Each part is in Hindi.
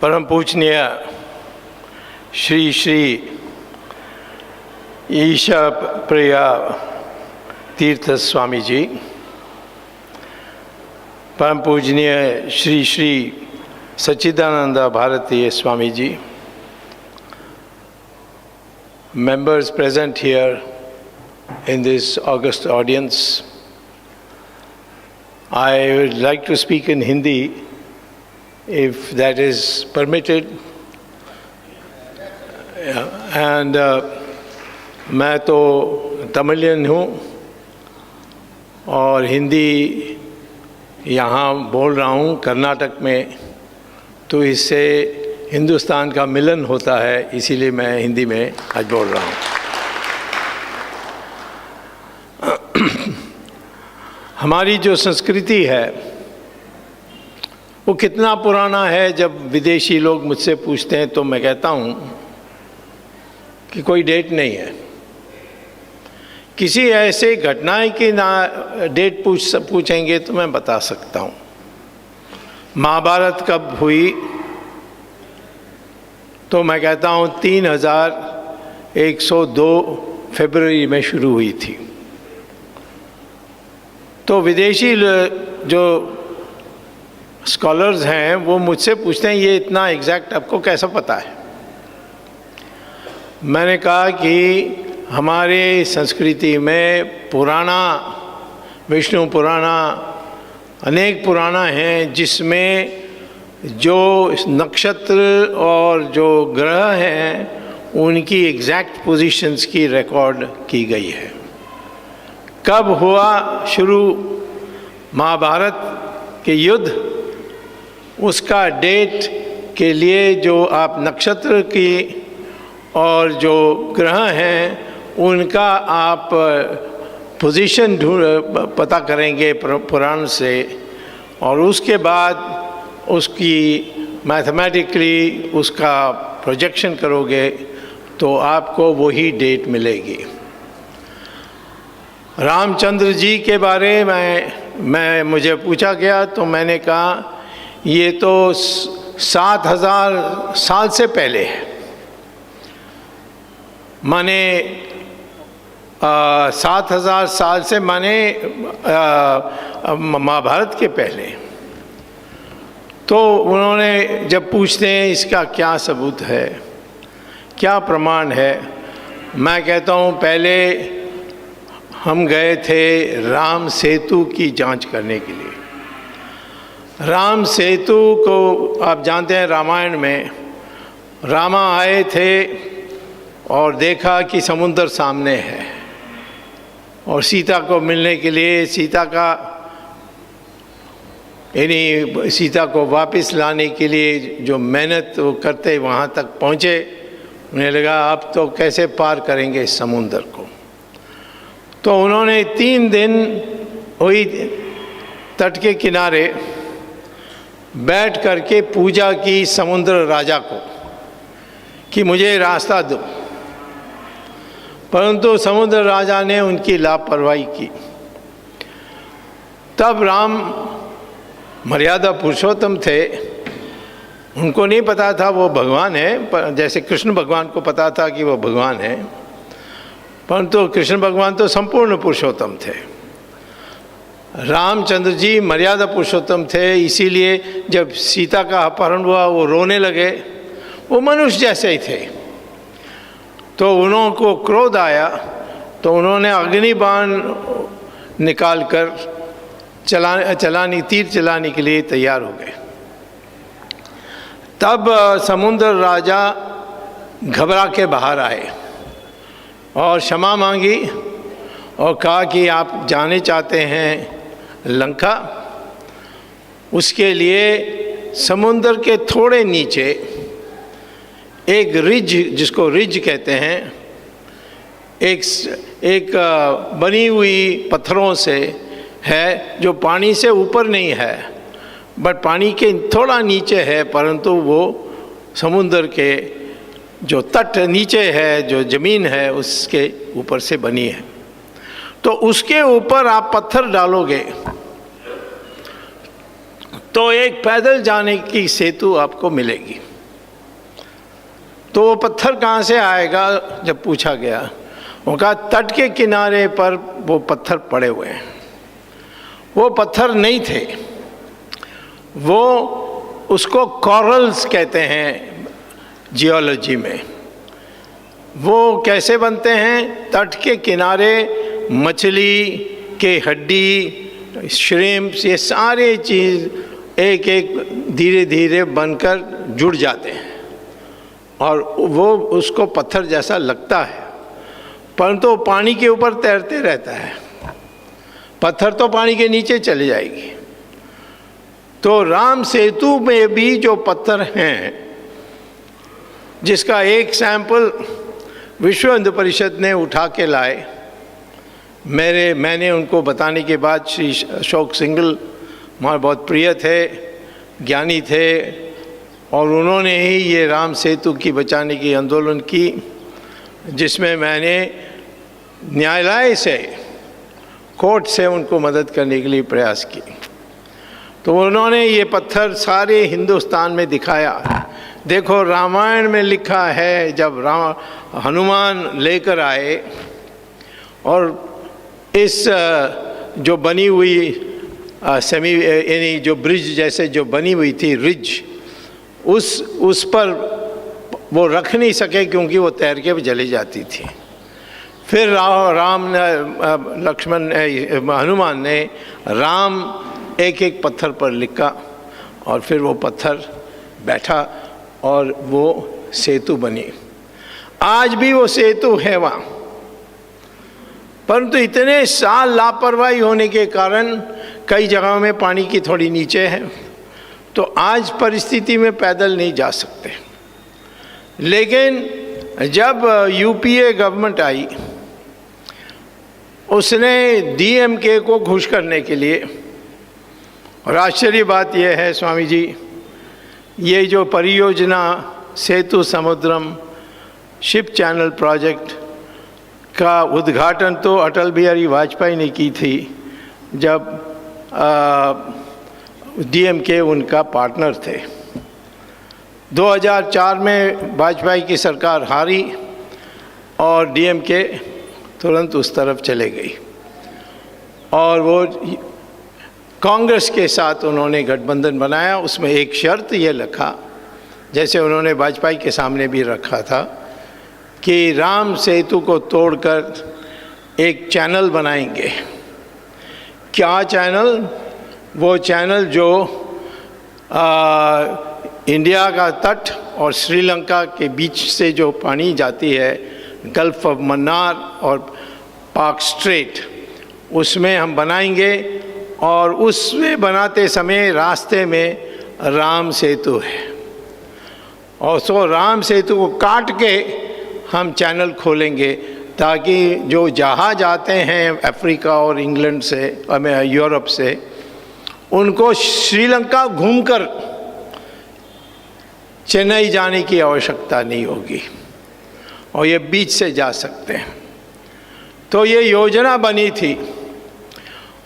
परम पूजनीय श्री श्री ईशा प्रिया तीर्थ स्वामी जी, परम पूजनीय श्री श्री सच्चिदानंद Bharti Swami ji, members present here in this august audience. I would like to speak in Hindi if that is permitted. And मैं तो तमिलियन हूँ और हिंदी यहाँ बोल रहा हूँ कर्नाटक में, तो इससे हिंदुस्तान का मिलन होता है, इसीलिए मैं हिंदी में आज बोल रहा हूँ। हमारी जो संस्कृति है वो कितना पुराना है। जब विदेशी लोग मुझसे पूछते हैं तो मैं कहता हूँ कि कोई डेट नहीं है। किसी ऐसे घटनाएं की ना डेट पूछेंगे तो मैं बता सकता हूँ। महाभारत कब हुई तो मैं कहता हूँ 3102 फरवरी में शुरू हुई थी। तो विदेशी जो स्कॉलर्स हैं वो मुझसे पूछते हैं ये इतना एग्जैक्ट आपको कैसा पता है। मैंने कहा कि हमारे संस्कृति में पुराना विष्णु पुराना अनेक पुराना हैं, जिसमें जो नक्षत्र और जो ग्रह हैं उनकी एग्जैक्ट पोजीशंस की रिकॉर्ड की गई है। कब हुआ शुरू महाभारत के युद्ध, उसका डेट के लिए जो आप नक्षत्र की और जो ग्रह हैं उनका आप पोजीशन पता करेंगे पुराण से, और उसके बाद उसकी मैथमेटिकली उसका प्रोजेक्शन करोगे तो आपको वही डेट मिलेगी। रामचंद्र जी के बारे में मुझे पूछा गया तो मैंने कहा ये तो 7000 साल से पहले है, माने 7000 साल से, माने महाभारत के पहले। तो उन्होंने जब पूछते हैं इसका क्या सबूत है, क्या प्रमाण है, मैं कहता हूँ पहले हम गए थे राम सेतु की जांच करने के लिए। राम सेतु को आप जानते हैं, रामायण में रामा आए थे और देखा कि समुद्र सामने है, और सीता को मिलने के लिए सीता को वापस लाने के लिए जो मेहनत वो करते वहाँ तक पहुँचे, उन्हें लगा अब तो कैसे पार करेंगे इस समुद्र को। तो उन्होंने 3 दिन वही तट के किनारे बैठ करके पूजा की समुद्र राजा को कि मुझे रास्ता दो, परंतु समुद्र राजा ने उनकी लापरवाही की। तब राम मर्यादा पुरुषोत्तम थे, उनको नहीं पता था वो भगवान है, जैसे कृष्ण भगवान को पता था कि वो भगवान है, परंतु कृष्ण भगवान तो संपूर्ण पुरुषोत्तम थे। रामचंद्र जी मर्यादा पुरुषोत्तम थे, इसीलिए जब सीता का अपहरण हुआ वो रोने लगे। वो मनुष्य जैसे ही थे, तो उनको क्रोध आया तो उन्होंने अग्निबाण निकाल कर तीर चलाने के लिए तैयार हो गए। तब समुद्र राजा घबरा के बाहर आए और क्षमा मांगी और कहा कि आप जाने चाहते हैं लंका, उसके लिए समुद्र के थोड़े नीचे एक रिज, जिसको रिज कहते हैं, एक बनी हुई पत्थरों से है, जो पानी से ऊपर नहीं है बट पानी के थोड़ा नीचे है, परंतु वो समुद्र के जो तट नीचे है, जो ज़मीन है उसके ऊपर से बनी है। तो उसके ऊपर आप पत्थर डालोगे तो एक पैदल जाने की सेतु आपको मिलेगी। तो वो पत्थर कहाँ से आएगा जब पूछा गया, वो कहा तट के किनारे पर वो पत्थर पड़े हुए हैं। वो पत्थर नहीं थे, वो उसको कॉरल्स कहते हैं जियोलॉजी में। वो कैसे बनते हैं? तट के किनारे मछली के हड्डी, श्रिम्प्स, ये सारे चीज़ एक एक धीरे धीरे बनकर जुड़ जाते हैं और वो उसको पत्थर जैसा लगता है, परंतु तो पानी के ऊपर तैरते रहता है। पत्थर तो पानी के नीचे चले जाएगी। तो राम सेतु में भी जो पत्थर हैं, जिसका एक सैंपल विश्व हिंदू परिषद ने उठा के लाए, मैंने उनको बताने के बाद श्री अशोक सिंघल हमारे बहुत प्रिय थे, ज्ञानी थे, और उन्होंने ही ये राम सेतु की बचाने की आंदोलन की, जिसमें मैंने न्यायालय से, कोर्ट से उनको मदद करने के लिए प्रयास की। तो उन्होंने ये पत्थर सारे हिंदुस्तान में दिखाया। देखो, रामायण में लिखा है, जब हनुमान लेकर आए और इस जो बनी हुई यानी जो ब्रिज जैसे जो बनी हुई थी रिज, उस पर वो रख नहीं सके क्योंकि वो तैर के चली जाती थी। फिर हनुमान ने राम एक एक पत्थर पर लिखा और फिर वो पत्थर बैठा और वो सेतु बनी। आज भी वो सेतु है वहाँ, परंतु इतने साल लापरवाही होने के कारण कई जगहों में पानी की थोड़ी नीचे है, तो आज परिस्थिति में पैदल नहीं जा सकते। लेकिन जब यूपीए गवर्नमेंट आई, उसने डीएमके को खुश करने के लिए, और आश्चर्य बात यह है स्वामी जी, ये जो परियोजना सेतु समुद्रम शिप चैनल प्रोजेक्ट का उद्घाटन तो अटल बिहारी वाजपेयी ने की थी, जब डीएमके उनका पार्टनर थे। 2004 में वाजपेयी की सरकार हारी और डीएमके तुरंत उस तरफ चले गई और वो कांग्रेस के साथ उन्होंने गठबंधन बनाया। उसमें एक शर्त ये रखा, जैसे उन्होंने वाजपेयी के सामने भी रखा था, कि राम सेतु को तोड़कर एक चैनल बनाएंगे। क्या चैनल? वो चैनल जो इंडिया का तट और श्रीलंका के बीच से जो पानी जाती है, गल्फ ऑफ मन्नार और पाक स्ट्रेट, उसमें हम बनाएंगे। और उसमें बनाते समय रास्ते में राम सेतु है, और सो राम सेतु को काट के हम चैनल खोलेंगे, ताकि जो जहाज आते हैं अफ्रीका और इंग्लैंड से, यूरोप से, उनको श्रीलंका घूमकर चेन्नई जाने की आवश्यकता नहीं होगी और ये बीच से जा सकते हैं। तो ये योजना बनी थी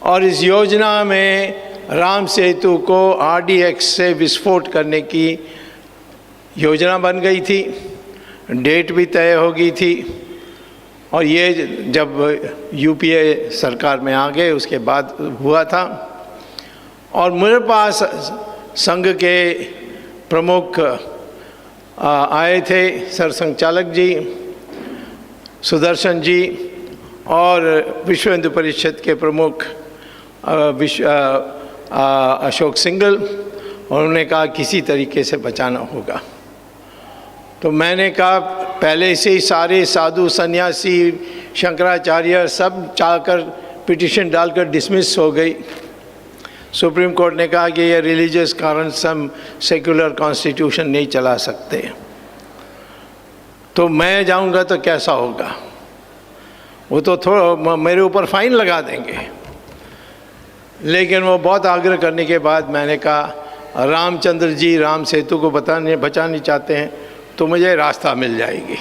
और इस योजना में राम सेतु को RDX से विस्फोट करने की योजना बन गई थी, डेट भी तय हो गई थी। और ये जब यूपीए सरकार में आ गए उसके बाद हुआ था। और मेरे पास संघ के प्रमुख आए थे, सरसंघचालक जी, सुदर्शन जी, और विश्व हिंदू परिषद के प्रमुख अशोक सिंघल। उन्होंने कहा किसी तरीके से बचाना होगा। तो मैंने कहा पहले से ही सारे साधु सन्यासी शंकराचार्य सब चाहकर पिटीशन डालकर डिसमिस हो गई। सुप्रीम कोर्ट ने कहा कि ये रिलीजियस कारण सम सेक्युलर कॉन्स्टिट्यूशन नहीं चला सकते। तो मैं जाऊंगा तो कैसा होगा? वो तो थोड़ा मेरे ऊपर फाइन लगा देंगे। लेकिन वो बहुत आग्रह करने के बाद मैंने कहा रामचंद्र जी राम सेतु को बचाना चाहते हैं तो मुझे रास्ता मिल जाएगी।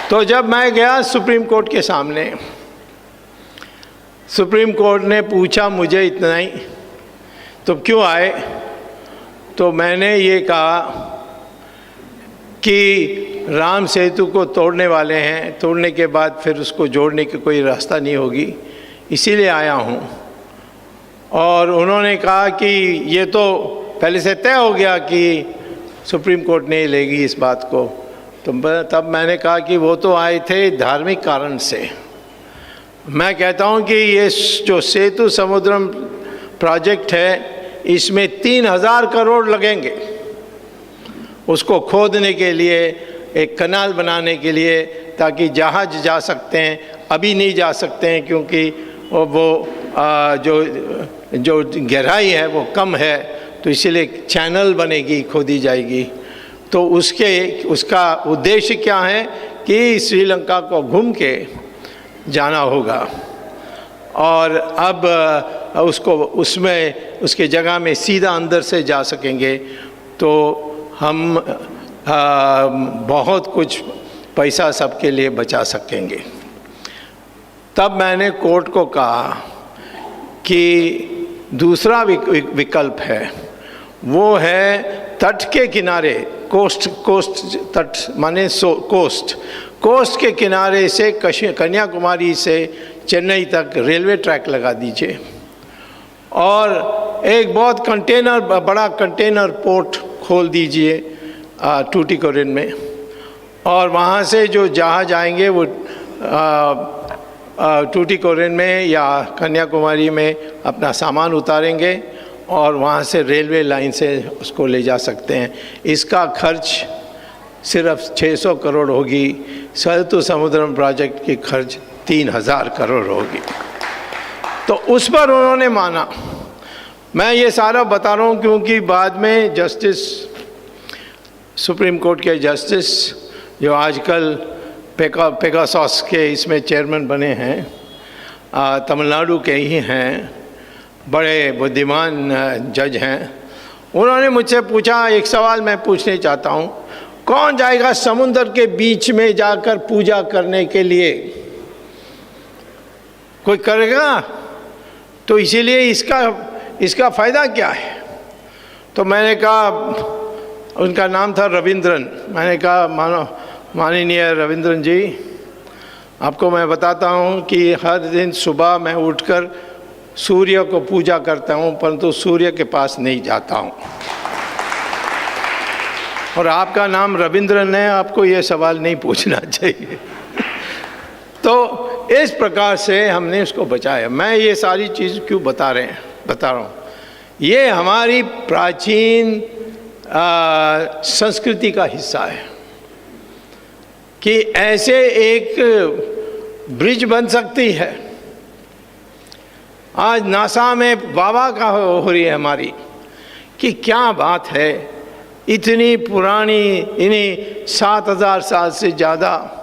तो जब मैं गया सुप्रीम कोर्ट के सामने, सुप्रीम कोर्ट ने पूछा मुझे इतना ही तो क्यों आए? तो मैंने ये कहा कि राम सेतु को तोड़ने वाले हैं, तोड़ने के बाद फिर उसको जोड़ने की कोई रास्ता नहीं होगी, इसीलिए आया हूँ। और उन्होंने कहा कि ये तो पहले से तय हो गया कि सुप्रीम कोर्ट नहीं लेगी इस बात को। तो तब मैंने कहा कि वो तो आए थे धार्मिक कारण से। मैं कहता हूँ कि ये जो सेतु समुद्रम प्रोजेक्ट है, इसमें 3000 करोड़ लगेंगे उसको खोदने के लिए, एक कनाल बनाने के लिए, ताकि जहाज जा सकते हैं। अभी नहीं जा सकते हैं क्योंकि वो जो गहराई है वो कम है, तो इसीलिए चैनल बनेगी, खोदी जाएगी। तो उसका उद्देश्य क्या है कि श्रीलंका को घूम के जाना होगा, और अब उसके जगह में सीधा अंदर से जा सकेंगे। तो हम बहुत कुछ पैसा सबके लिए बचा सकेंगे। तब मैंने कोर्ट को कहा कि दूसरा विकल्प है, वो है तट के किनारे, कोस्ट तट माने कोस्ट के किनारे से कन्याकुमारी से चेन्नई तक रेलवे ट्रैक लगा दीजिए, और एक बहुत बड़ा कंटेनर पोर्ट खोल दीजिए टूटीकोरिन में, और वहाँ से जो जहाज आएंगे वो टूटीकोरिन में या कन्याकुमारी में अपना सामान उतारेंगे और वहाँ से रेलवे लाइन से उसको ले जा सकते हैं। इसका खर्च सिर्फ 600 करोड़ होगी, सेतु समुद्रम प्रोजेक्ट की खर्च 3000 करोड़ होगी। तो उस पर उन्होंने माना। मैं ये सारा बता रहा हूँ क्योंकि बाद में सुप्रीम कोर्ट के जस्टिस जो आजकल पेगासस के इसमें चेयरमैन बने हैं, तमिलनाडु के ही हैं, बड़े बुद्धिमान जज हैं, उन्होंने मुझसे पूछा, एक सवाल मैं पूछने चाहता हूँ, कौन जाएगा समुद्र के बीच में जाकर पूजा करने के लिए? कोई करेगा? तो इसीलिए इसका फ़ायदा क्या है? तो मैंने कहा, उनका नाम था रविंद्रन, मैंने कहा माननीय रविंद्रन जी, आपको मैं बताता हूँ कि हर दिन सुबह मैं उठकर सूर्य को पूजा करता हूँ, परंतु सूर्य के पास नहीं जाता हूँ, और आपका नाम रविंद्रन है, आपको ये सवाल नहीं पूछना चाहिए। तो इस प्रकार से हमने उसको बचाया। मैं ये सारी चीज़ क्यों बता रहा हूँ, ये हमारी प्राचीन संस्कृति का हिस्सा है कि ऐसे एक ब्रिज बन सकती है। आज नासा में बाबा का हो रही है हमारी, कि क्या बात है, इतनी पुरानी, इन्हीं 7000 साल से ज़्यादा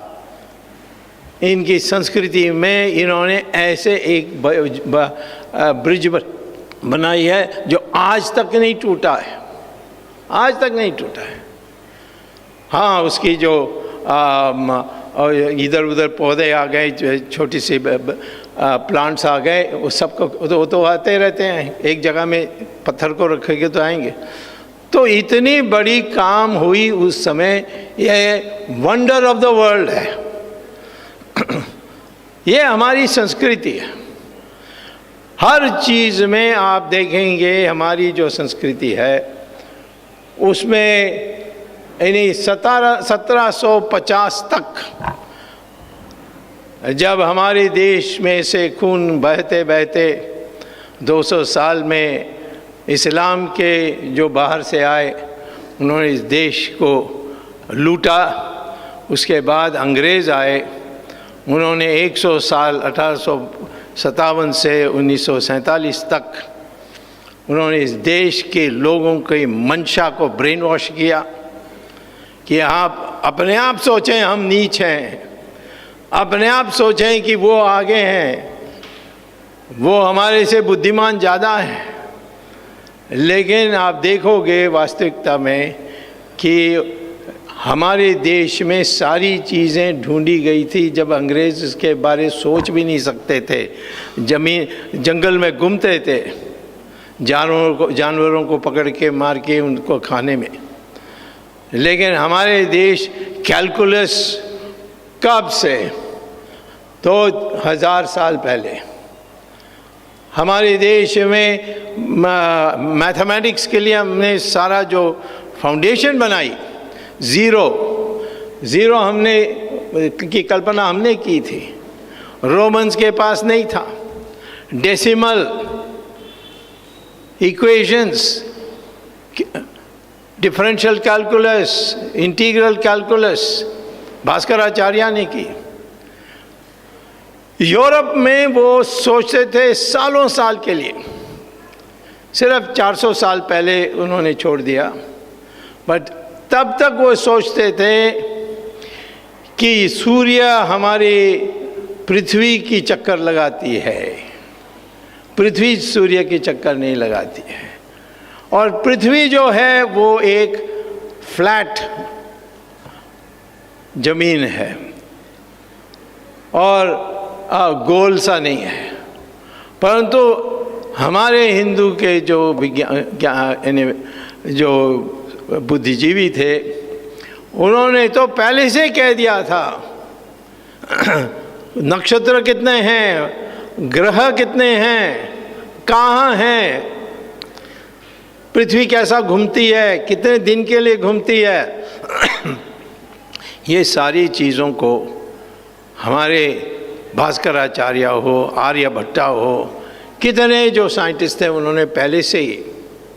इनकी संस्कृति में इन्होंने ऐसे एक ब्रिज बनाई है जो आज तक नहीं टूटा है, आज तक नहीं टूटा है। हाँ, उसकी जो इधर उधर पौधे आ गए, छोटी सी प्लांट्स आ गए, वो सबको तो आते रहते हैं, एक जगह में पत्थर को रखेंगे तो आएंगे। तो इतनी बड़ी काम हुई उस समय, ये वंडर ऑफ द वर्ल्ड है। ये हमारी संस्कृति है। हर चीज़ में आप देखेंगे हमारी जो संस्कृति है उसमें यानी 1750 तक, जब हमारे देश में से खून बहते बहते 200 साल में इस्लाम के जो बाहर से आए, उन्होंने इस देश को लूटा। उसके बाद अंग्रेज़ आए, उन्होंने 100 साल 1857 से 1947 तक उन्होंने इस देश के लोगों की मंशा को ब्रेन वॉश किया कि आप अपने आप सोचें हम नीच हैं, अपने आप सोचें कि वो आगे हैं, वो हमारे से बुद्धिमान ज़्यादा हैं। लेकिन आप देखोगे वास्तविकता में कि हमारे देश में सारी चीज़ें ढूंढी गई थी जब अंग्रेज़ इसके बारे सोच भी नहीं सकते थे। जंगल में घूमते थे, जानवरों को पकड़ के मार के उनको खाने में। लेकिन हमारे देश कैलकुलस कब से, 2000 साल पहले हमारे देश में मैथमेटिक्स के लिए हमने सारा जो फाउंडेशन बनाई, ज़ीरो हमने की कल्पना हमने की थी। रोमन्स के पास नहीं था। Decimal equations, differential calculus, integral calculus Bhaskaracharya ने की। यूरोप में वो सोचते थे सालों साल के लिए, सिर्फ 400 साल पहले उन्होंने छोड़ दिया, बट तब तक वो सोचते थे कि सूर्य हमारी पृथ्वी की चक्कर लगाती है, पृथ्वी सूर्य की चक्कर नहीं लगाती है। और पृथ्वी जो है वो एक फ्लैट जमीन है और गोल सा नहीं है। परंतु हमारे हिंदू के जो जो बुद्धिजीवी थे, उन्होंने तो पहले से कह दिया था नक्षत्र कितने हैं, ग्रह कितने हैं, कहाँ हैं, पृथ्वी कैसा घूमती है, कितने दिन के लिए घूमती है। ये सारी चीज़ों को हमारे भास्कराचार्य हो, आर्यभट्टा हो, कितने जो साइंटिस्ट थे, उन्होंने पहले से ही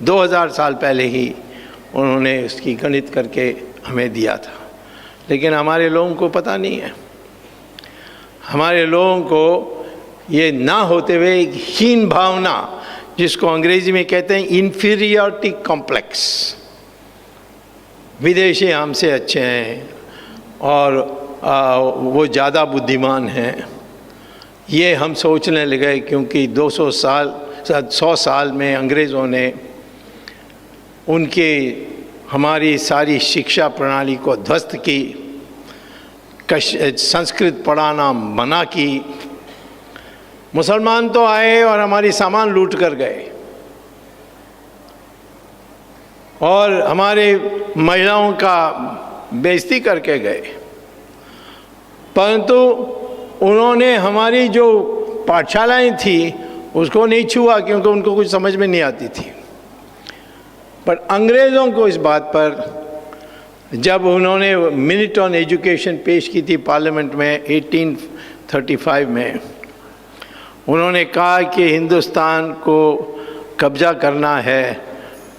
2000 साल पहले ही उन्होंने इसकी गणित करके हमें दिया था। लेकिन हमारे लोगों को पता नहीं है। हमारे लोगों को ये ना होते हुए एक हीन भावना, जिसको अंग्रेजी में कहते हैं इन्फीरियरिटी कॉम्प्लेक्स, विदेशी हमसे अच्छे हैं और वो ज़्यादा बुद्धिमान हैं, ये हम सोचने लगे। क्योंकि 100 साल में अंग्रेज़ों ने उनके हमारी सारी शिक्षा प्रणाली को ध्वस्त की, संस्कृत पढ़ाना मना की। मुसलमान तो आए और हमारी सामान लूट कर गए और हमारे महिलाओं का बेइज्जती करके गए। परंतु उन्होंने हमारी जो पाठशालाएं थी उसको नहीं छुआ, क्योंकि उनको कुछ समझ में नहीं आती थी। पर अंग्रेज़ों को इस बात पर, जब उन्होंने मिनट ऑन एजुकेशन पेश की थी पार्लियामेंट में 1835 में, उन्होंने कहा कि हिंदुस्तान को कब्जा करना है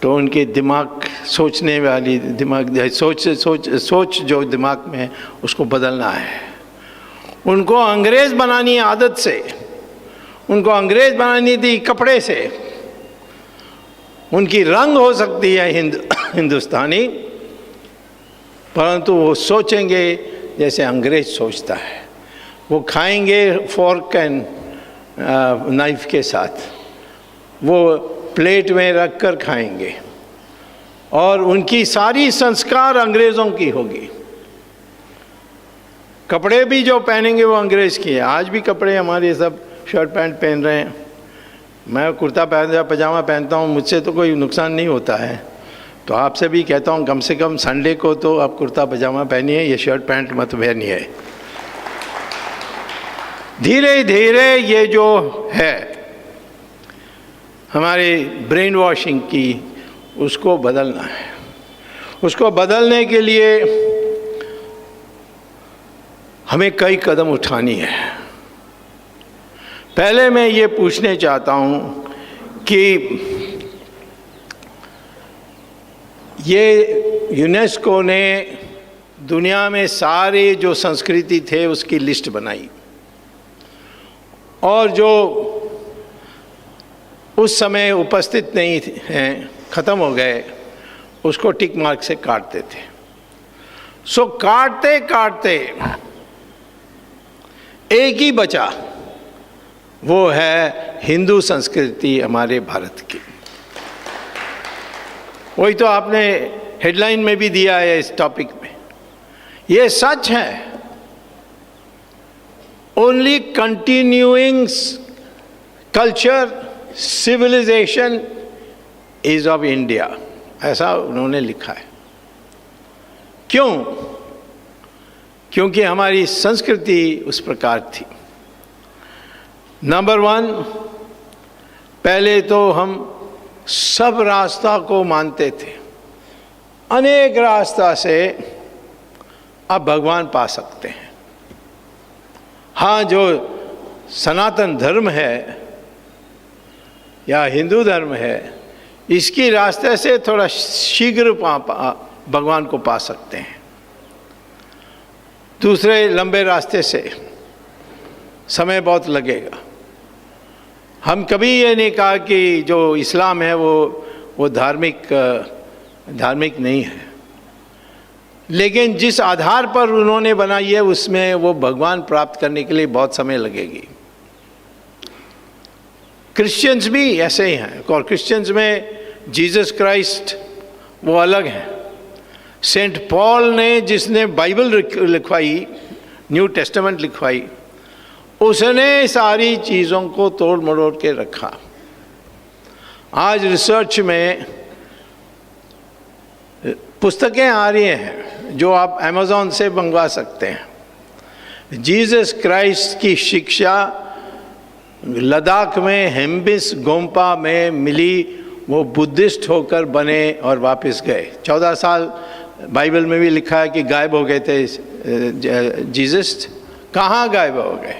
तो उनके दिमाग, सोचने वाली दिमाग, सोच जो दिमाग में है उसको बदलना है। उनको अंग्रेज़ बनानी आदत से, उनको अंग्रेज़ बनानी थी कपड़े से। उनकी रंग हो सकती है हिंदुस्तानी, परंतु वो सोचेंगे जैसे अंग्रेज़ सोचता है। वो खाएंगे फॉर्क एंड नाइफ के साथ, वो प्लेट में रख कर खाएंगे और उनकी सारी संस्कार अंग्रेज़ों की होगी। कपड़े भी जो पहनेंगे वो अंग्रेज़ की है। आज भी कपड़े हमारे सब शर्ट पैंट पहन रहे हैं। मैं कुर्ता पजामा पहनता हूँ, मुझसे तो कोई नुकसान नहीं होता है। तो आपसे भी कहता हूँ कम से कम संडे को तो आप कुर्ता पजामा पहनिए, ये शर्ट पैंट मत पहनिए। धीरे धीरे ये जो है हमारे ब्रेन वॉशिंग की, उसको बदलना है। उसको बदलने के लिए हमें कई कदम उठानी है। पहले मैं ये पूछने चाहता हूँ कि ये यूनेस्को ने दुनिया में सारे जो संस्कृति थे उसकी लिस्ट बनाई और जो उस समय उपस्थित नहीं हैं, ख़त्म हो गए, उसको टिक मार्क से काटते थे। सो काटते काटते एक ही बचा, वो है हिंदू संस्कृति हमारे भारत की। वही तो आपने हेडलाइन में भी दिया है इस टॉपिक में। ये सच है। Only continuing culture, civilization is of India, ऐसा उन्होंने लिखा है। क्यों? क्योंकि हमारी संस्कृति उस प्रकार थी। नंबर 1, पहले तो हम सब रास्ता को मानते थे। अनेक रास्ता से आप भगवान पा सकते हैं। हाँ, जो सनातन धर्म है या हिंदू धर्म है, इसकी रास्ते से थोड़ा शीघ्र भगवान को पा सकते हैं। दूसरे लंबे रास्ते से समय बहुत लगेगा। हम कभी ये नहीं कहा कि जो इस्लाम है वो धार्मिक नहीं है, लेकिन जिस आधार पर उन्होंने बनाई है उसमें वो भगवान प्राप्त करने के लिए बहुत समय लगेगी। क्रिश्चियंस भी ऐसे ही हैं, और क्रिश्चियंस में जीसस क्राइस्ट वो अलग हैं। सेंट पॉल ने, जिसने बाइबल लिखवाई, न्यू टेस्टामेंट लिखवाई, उसने सारी चीज़ों को तोड़ मरोड़ के रखा। आज रिसर्च में पुस्तकें आ रही हैं जो आप अमेज़ॉन से मंगवा सकते हैं। जीसस क्राइस्ट की शिक्षा लद्दाख में हेम्बिस गोम्पा में मिली। वो बुद्धिस्ट होकर बने और वापस गए। 14 साल बाइबल में भी लिखा है कि गायब हो गए थे जीसस। कहाँ गायब हो गए?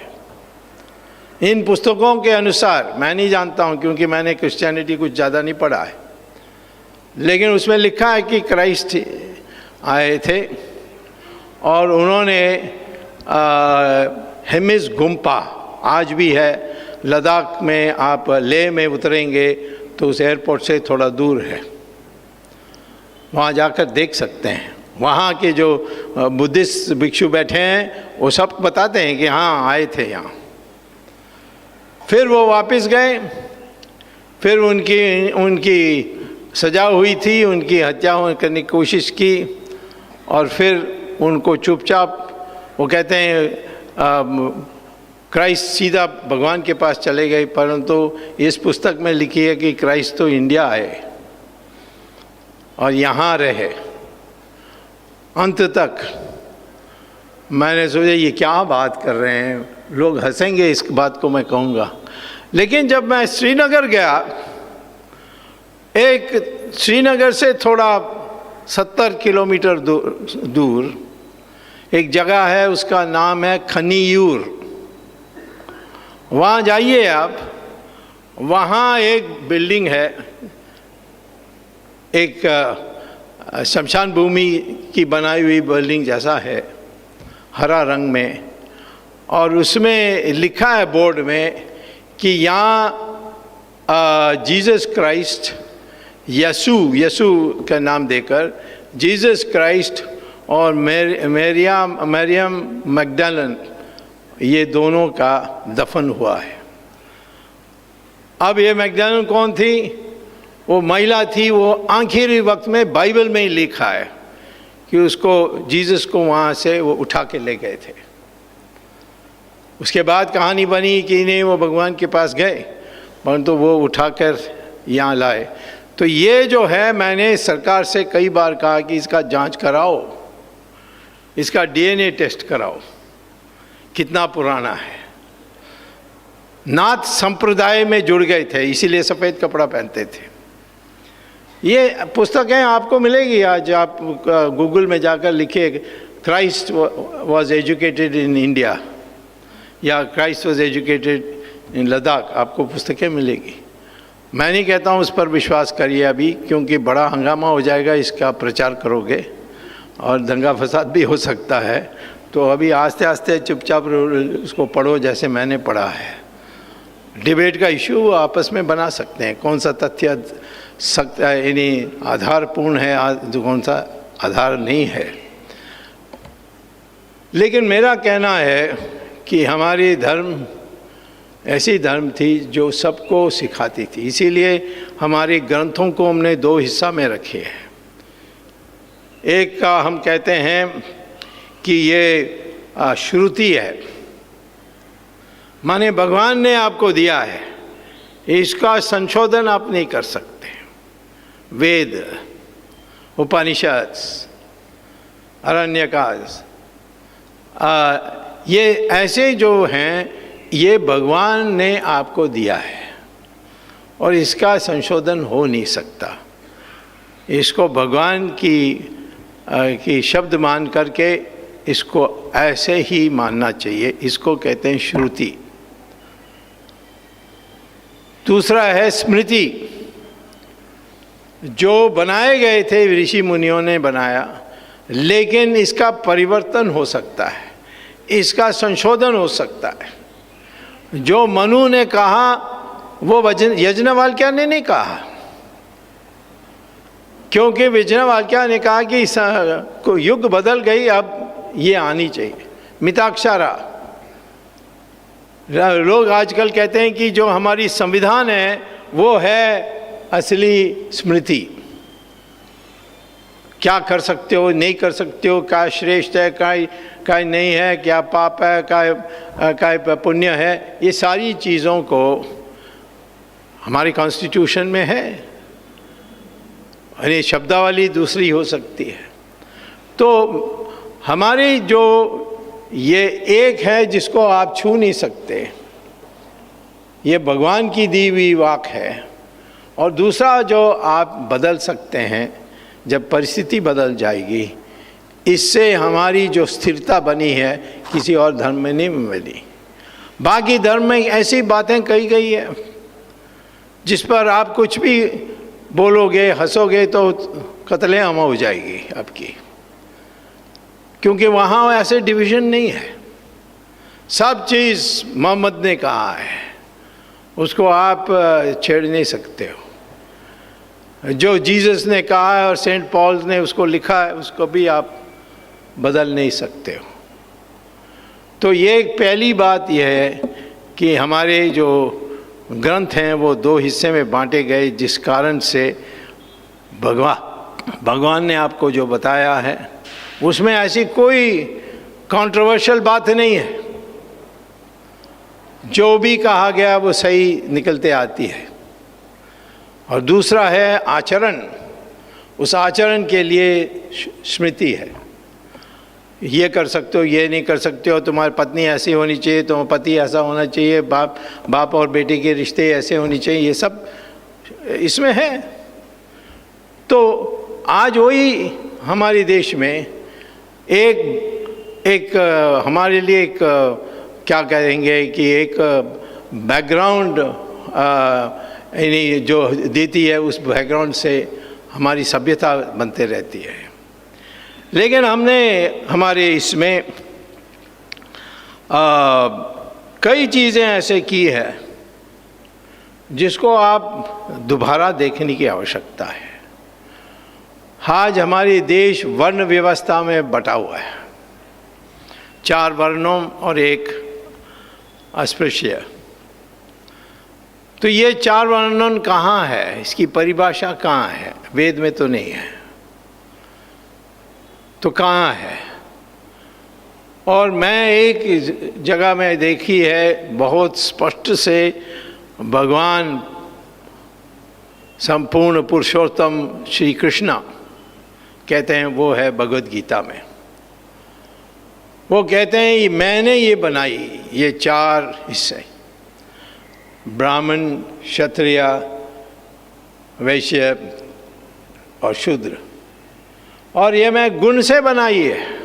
इन पुस्तकों के अनुसार, मैं नहीं जानता हूँ क्योंकि मैंने क्रिश्चियनिटी कुछ ज़्यादा नहीं पढ़ा है, लेकिन उसमें लिखा है कि क्राइस्ट आए थे और उन्होंने हेमिस गुम्पा आज भी है लद्दाख में। आप लेह में उतरेंगे तो उस एयरपोर्ट से थोड़ा दूर है, वहाँ जाकर देख सकते हैं। वहाँ के जो बुद्धिस्ट भिक्षु बैठे हैं वो सब बताते हैं कि हाँ आए थे यहाँ। फिर वो वापस गए, फिर उनकी सजा हुई थी, उनकी हत्या करने की कोशिश की, और फिर उनको चुपचाप, वो कहते हैं क्राइस्ट सीधा भगवान के पास चले गए। परंतु इस पुस्तक में लिखी है कि क्राइस्ट तो इंडिया आए और यहाँ रहे अंत तक। मैंने सोचा ये क्या बात कर रहे हैं, लोग हंसेंगे इस बात को मैं कहूँगा। लेकिन जब मैं श्रीनगर गया, एक श्रीनगर से थोड़ा 70 किलोमीटर दूर एक जगह है, उसका नाम है खनियूर। वहाँ जाइए आप, वहाँ एक बिल्डिंग है, एक शमशान भूमि की बनाई हुई बिल्डिंग जैसा है, हरा रंग में, और उसमें लिखा है बोर्ड में कि यहाँ जीसस क्राइस्ट, यसू का नाम देकर जीसस क्राइस्ट और मरियम मैगदलेन, ये दोनों का दफन हुआ है। अब ये मैगदलेन कौन थी? वो महिला थी। वो आखिरी वक्त में बाइबल में ही लिखा है कि उसको, जीसस को वहाँ से वो उठा के ले गए थे। उसके बाद कहानी बनी कि नहीं, वो भगवान के पास गए, परंतु वो उठाकर यहाँ लाए। तो ये जो है, मैंने सरकार से कई बार कहा कि इसका जांच कराओ, इसका डीएनए टेस्ट कराओ, कितना पुराना है। नाथ संप्रदाय में जुड़ गए थे, इसीलिए सफ़ेद कपड़ा पहनते थे। ये पुस्तकें आपको मिलेगी। आज आप गूगल में जाकर लिखिए Christ was educated in India या Christ was educated in Ladakh, आपको पुस्तकें मिलेगी। मैं नहीं कहता हूँ उस पर विश्वास करिए अभी, क्योंकि बड़ा हंगामा हो जाएगा इसका प्रचार करोगे और दंगा फसाद भी हो सकता है। तो अभी आस्ते आस्ते चुपचाप उसको पढ़ो जैसे मैंने पढ़ा है। डिबेट का इशू आपस में बना सकते हैं, कौन सा तथ्य यानी आधारपूर्ण है, कौन सा आधार नहीं है। लेकिन मेरा कहना है कि हमारी धर्म ऐसी धर्म थी जो सबको सिखाती थी, इसीलिए हमारे ग्रंथों को हमने 2 हिस्सा में रखे हैं। एक का हम कहते हैं कि ये श्रुति है, माने भगवान ने आपको दिया है, इसका संशोधन आप नहीं कर सकते। वेद, उपनिषद, अरण्यकाश, ये ऐसे जो हैं, ये भगवान ने आपको दिया है और इसका संशोधन हो नहीं सकता। इसको भगवान की शब्द मान करके इसको ऐसे ही मानना चाहिए। इसको कहते हैं श्रुति। दूसरा है स्मृति। जो बनाए गए थे ऋषि मुनियों ने बनाया, लेकिन इसका परिवर्तन हो सकता है, इसका संशोधन हो सकता है। जो मनु ने कहा वो यज्ञवल्क्य ने नहीं कहा, क्योंकि यज्ञवल्क्य ने कहा कि युग बदल गई, अब ये आनी चाहिए मिताक्षरा। लोग आजकल कहते हैं कि जो हमारी संविधान है वो है असली स्मृति। क्या कर सकते हो, नहीं कर सकते हो, क्या श्रेष्ठ है, क्या नहीं है, क्या पाप है, क्या पुण्य है, ये सारी चीज़ों को हमारी कॉन्स्टिट्यूशन में है। और ये शब्दावली दूसरी हो सकती है। तो हमारी जो ये एक है जिसको आप छू नहीं सकते, ये भगवान की दी हुई वाक है। और दूसरा जो आप बदल सकते हैं जब परिस्थिति बदल जाएगी, इससे हमारी जो स्थिरता बनी है किसी और धर्म में नहीं मिली। बाकी धर्म में ऐसी बातें कही गई है जिस पर आप कुछ भी बोलोगे, हंसोगे तो कत्लेआम हो जाएगी आपकी, क्योंकि वहाँ ऐसे डिवीज़न नहीं है। सब चीज़ मोहम्मद ने कहा है, उसको आप छेड़ नहीं सकते हो। जो जीसस ने कहा है और सेंट पॉल ने उसको लिखा है, उसको भी आप बदल नहीं सकते हो। तो ये एक पहली बात यह है कि हमारे जो ग्रंथ हैं वो दो हिस्से में बांटे गए, जिस कारण से भगवान ने आपको जो बताया है उसमें ऐसी कोई कंट्रोवर्शियल बात नहीं है। जो भी कहा गया वो सही निकलते आती है। और दूसरा है आचरण। उस आचरण के लिए स्मृति है। ये कर सकते हो, ये नहीं कर सकते हो, तुम्हारी पत्नी ऐसी होनी चाहिए, तुम्हारा पति ऐसा होना चाहिए, बाप और बेटे के रिश्ते ऐसे होनी चाहिए, ये सब इसमें है। तो आज वही हमारे देश में एक हमारे लिए एक क्या कहेंगे कि एक बैकग्राउंड यानी जो देती है, उस बैकग्राउंड से हमारी सभ्यता बनते रहती है। लेकिन हमने हमारे इसमें कई चीज़ें ऐसे की है जिसको आप दोबारा देखने की आवश्यकता है। आज हमारे देश वर्ण व्यवस्था में बटा हुआ है, 4 वर्णों और एक अस्पृश्य। तो ये 4 वर्णन कहाँ है, इसकी परिभाषा कहाँ है? वेद में तो नहीं है, तो कहाँ है? और मैं एक जगह में देखी है बहुत स्पष्ट से, भगवान संपूर्ण पुरुषोत्तम श्री कृष्ण कहते हैं, वो है भगवद गीता में। वो कहते हैं मैंने ये बनाई, ये 4 हिस्से, ब्राह्मण, क्षत्रिय, वैश्य और शूद्र, और ये मैं गुण से बनाई है।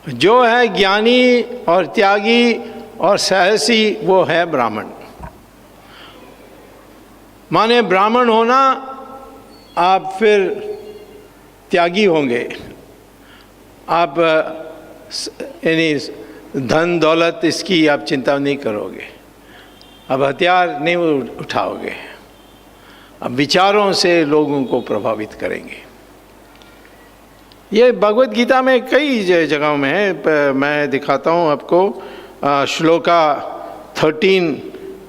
जो है ज्ञानी और त्यागी और साहसी, वो है ब्राह्मण। माने ब्राह्मण होना, आप फिर त्यागी होंगे, आप यानी धन दौलत इसकी आप चिंता नहीं करोगे, अब हथियार नहीं उठाओगे, अब विचारों से लोगों को प्रभावित करेंगे। ये भगवद गीता में कई जगहों में है। मैं दिखाता हूँ आपको, श्लोका 13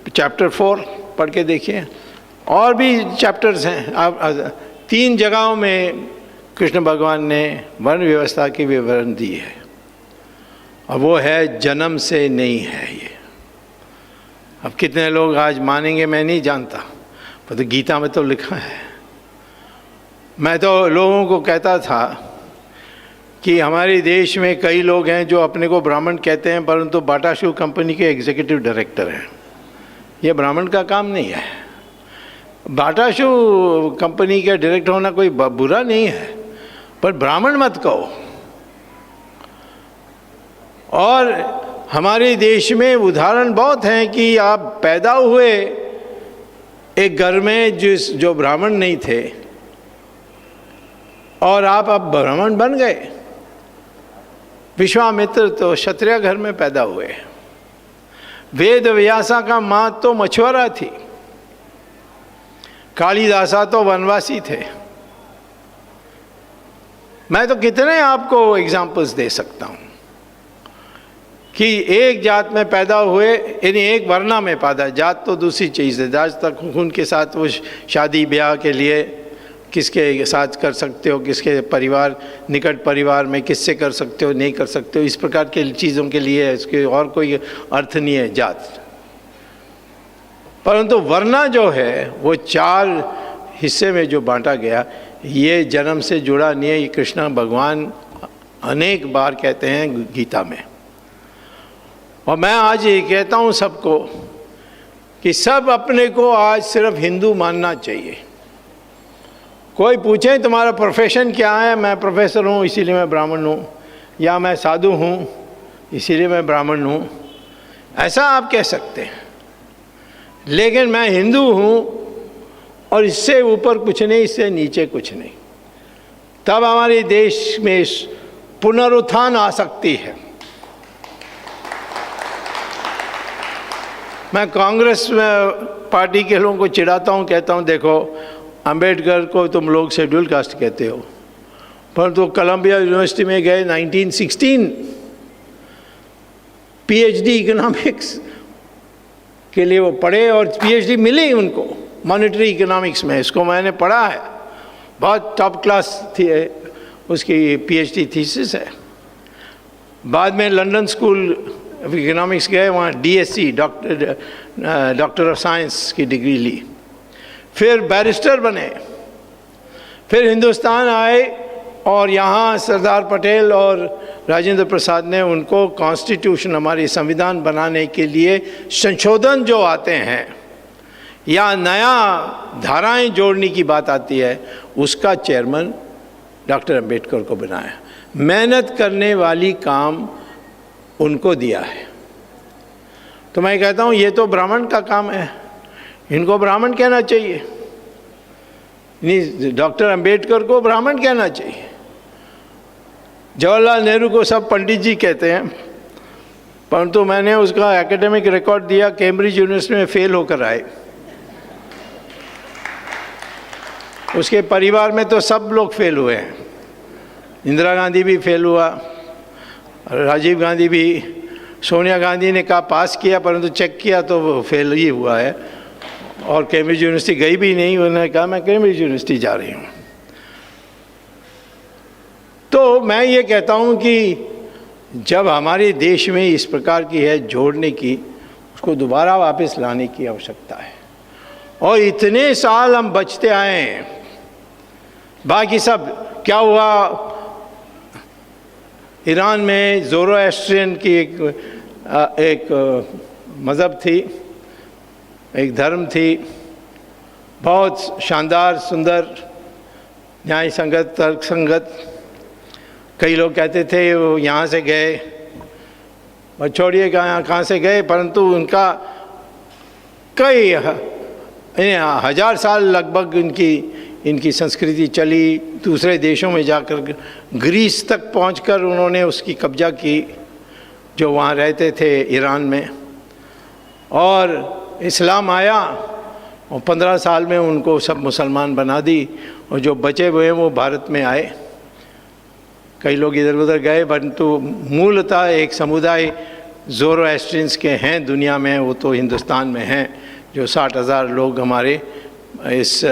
चैप्टर 4 पढ़ के देखिए। और भी चैप्टर्स हैं। आप 3 जगहों में कृष्ण भगवान ने वर्ण व्यवस्था की विवरण दी है, और वो है जन्म से नहीं है ये। अब कितने लोग आज मानेंगे मैं नहीं जानता, पर तो गीता में तो लिखा है मैं तो लोगों को कहता था कि हमारे देश में कई लोग हैं जो अपने को ब्राह्मण कहते हैं, परंतु बाटा शू कंपनी के एग्जीक्यूटिव डायरेक्टर हैं। ये ब्राह्मण का काम नहीं है। बाटा शू कंपनी का डायरेक्टर होना कोई बुरा नहीं है, पर ब्राह्मण मत कहो। और हमारे देश में उदाहरण बहुत हैं कि आप पैदा हुए एक घर में जो ब्राह्मण नहीं थे और आप अब ब्राह्मण बन गए। विश्वामित्र तो क्षत्रिय घर में पैदा हुए। वेद व्यासा का माँ तो मछुआरा थी। कालिदासा तो वनवासी थे। मैं तो कितने आपको एग्जाम्पल्स दे सकता हूँ कि एक जात में पैदा हुए, यानी एक वर्णा में पैदा। जात तो दूसरी चीज़ है। जात तक खून के साथ वो शादी ब्याह के लिए किसके साथ कर सकते हो, किसके परिवार, निकट परिवार में किससे कर सकते हो, नहीं कर सकते हो, इस प्रकार के चीज़ों के लिए इसके और कोई अर्थ नहीं है जात। परंतु वर्णा जो है वो 4 हिस्से में जो बांटा गया, ये जन्म से जुड़ा नहीं है। ये कृष्ण भगवान अनेक बार कहते हैं गीता में। और मैं आज ये कहता हूँ सबको कि सब अपने को आज सिर्फ हिंदू मानना चाहिए। कोई पूछे तुम्हारा प्रोफेशन क्या है, मैं प्रोफेसर हूँ इसीलिए मैं ब्राह्मण हूँ, या मैं साधु हूँ इसीलिए मैं ब्राह्मण हूँ, ऐसा आप कह सकते हैं। लेकिन मैं हिंदू हूँ और इससे ऊपर कुछ नहीं, इससे नीचे कुछ नहीं। तब हमारे देश में पुनरुत्थान आ सकती है। मैं कांग्रेस में पार्टी के लोगों को चिढ़ाता हूँ, कहता हूँ देखो अंबेडकर को तुम लोग शेड्यूल कास्ट कहते हो, परंतु कोलंबिया यूनिवर्सिटी में गए 1916 पीएचडी इकोनॉमिक्स के लिए वो पढ़े और पीएचडी मिली उनको मॉनेटरी इकोनॉमिक्स में। इसको मैंने पढ़ा है, बहुत टॉप क्लास थी उसकी पीएचडी थीसिस है। बाद में लंदन स्कूल ऑफ इकोनॉमिक्स गए, वहाँ डीएससी डॉक्टर ऑफ साइंस की डिग्री ली, फिर बैरिस्टर बने, फिर हिंदुस्तान आए और यहाँ सरदार पटेल और राजेंद्र प्रसाद ने उनको कॉन्स्टिट्यूशन, हमारी संविधान बनाने के लिए संशोधन जो आते हैं या नया धाराएं जोड़ने की बात आती है, उसका चेयरमैन डॉक्टर अंबेडकर को बनाया। मेहनत करने वाली काम उनको दिया है। तो मैं कहता हूँ ये तो ब्राह्मण का काम है, इनको ब्राह्मण कहना चाहिए, नहीं डॉक्टर अंबेडकर को ब्राह्मण कहना चाहिए। जवाहरलाल नेहरू को सब पंडित जी कहते हैं, परंतु मैंने उसका एकेडमिक रिकॉर्ड दिया, कैम्ब्रिज यूनिवर्सिटी में फेल होकर आए। उसके परिवार में तो सब लोग फेल हुए हैं। इंदिरा गांधी भी फेल हुआ, राजीव गांधी भी, सोनिया गांधी ने कहा पास किया, परंतु चेक किया तो वो फेल ही हुआ है और कैम्ब्रिज यूनिवर्सिटी गई भी नहीं। उन्होंने कहा मैं कैम्ब्रिज यूनिवर्सिटी जा रही हूँ। तो मैं ये कहता हूँ कि जब हमारे देश में इस प्रकार की है जोड़ने की, उसको दोबारा वापस लाने की आवश्यकता है। और इतने साल हम बचते आए हैं, बाकी सब क्या हुआ, ईरान में ज़ोरोएस्ट्रियन की एक मज़हब थी, एक धर्म थी, बहुत शानदार सुंदर न्याय संगत तर्क संगत। कई लोग कहते थे वो यहाँ से गए, और छोड़िए कहाँ से गए, परंतु उनका कई 1000 साल लगभग इनकी संस्कृति चली। दूसरे देशों में जाकर ग्रीस तक पहुंचकर उन्होंने उसकी कब्जा की, जो वहाँ रहते थे ईरान में, और इस्लाम आया और 15 साल में उनको सब मुसलमान बना दी, और जो बचे हुए हैं वो भारत में आए। कई लोग इधर उधर गए, परंतु मूलतः एक समुदाय ज़ोरोएस्ट्रियंस के हैं दुनिया में, वो तो हिंदुस्तान में हैं, जो 60,000 लोग हमारे इस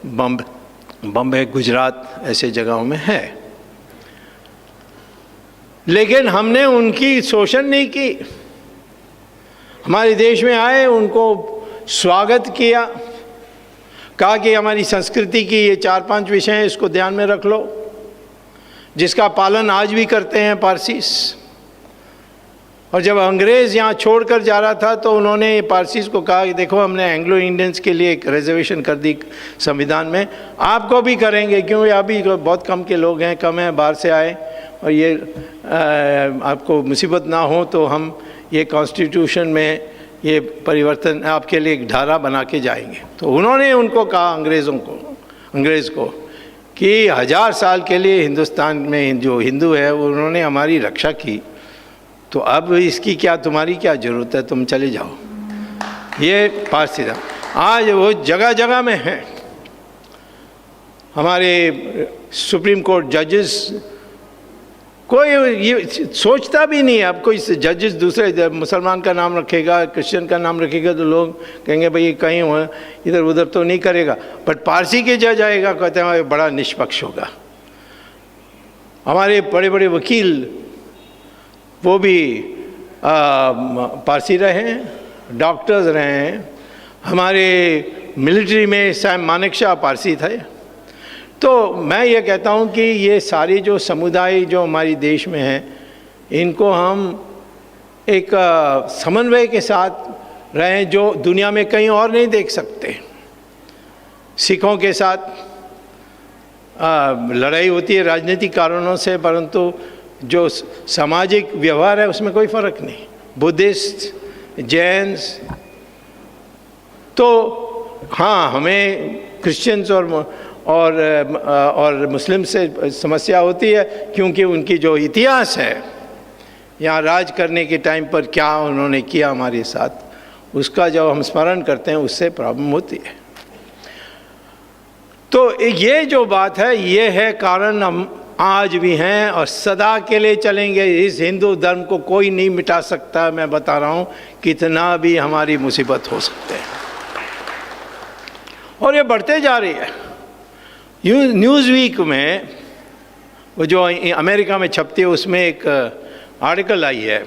बम्बई गुजरात ऐसे जगहों में है। लेकिन हमने उनकी शोषण नहीं की। हमारे देश में आए, उनको स्वागत किया, कहा कि हमारी संस्कृति की ये 4-5 विषय हैं, इसको ध्यान में रख लो, जिसका पालन आज भी करते हैं पारसीस। और जब अंग्रेज़ यहाँ छोड़कर जा रहा था तो उन्होंने पारसीस को कहा कि देखो हमने एंग्लो इंडियंस के लिए एक रिजर्वेशन कर दी संविधान में, आपको भी करेंगे, क्योंकि अभी बहुत कम के लोग हैं, कम हैं, बाहर से आए, और ये आपको मुसीबत ना हो तो हम ये कॉन्स्टिट्यूशन में ये परिवर्तन आपके लिए एक धारा बना के जाएंगे। तो उन्होंने उनको कहा अंग्रेज़ को कि 1000 साल के लिए हिंदुस्तान में जो हिंदू है उन्होंने हमारी रक्षा की, तो अब इसकी क्या, तुम्हारी क्या ज़रूरत है, तुम चले जाओ। ये पारसी था। आज वो जगह जगह में है। हमारे सुप्रीम कोर्ट जजेस, कोई ये सोचता भी नहीं है। अब कोई जजेस दूसरे मुसलमान का नाम रखेगा, क्रिश्चियन का नाम रखेगा तो लोग कहेंगे भाई कहीं इधर उधर तो नहीं करेगा, बट पारसी के जज आएगा, कहते हैं बड़ा निष्पक्ष होगा। हमारे बड़े बड़े वकील वो भी पारसी रहे हैं, डॉक्टर्स रहे हैं। हमारे मिलिट्री में सैम मानेकशॉ पारसी थे। तो मैं ये कहता हूँ कि ये सारे जो समुदाय जो हमारे देश में हैं, इनको हम एक समन्वय के साथ रहें, जो दुनिया में कहीं और नहीं देख सकते। सिखों के साथ लड़ाई होती है राजनीतिक कारणों से, परंतु जो सामाजिक व्यवहार है उसमें कोई फ़र्क नहीं। बुद्धिस्ट, जैन्स, तो हाँ हमें क्रिश्चियंस और मुस्लिम से समस्या होती है, क्योंकि उनकी जो इतिहास है यहाँ राज करने के टाइम पर क्या उन्होंने किया हमारे साथ, उसका जब हम स्मरण करते हैं उससे प्रॉब्लम होती है। तो ये जो बात है, ये है कारण हम आज भी हैं और सदा के लिए चलेंगे। इस हिंदू धर्म को कोई नहीं मिटा सकता। मैं बता रहा हूँ कितना भी हमारी मुसीबत हो सकते हैं, और ये बढ़ते जा रही है। न्यूज़ वीक में वो जो अमेरिका में छपती है उसमें एक आर्टिकल आई है,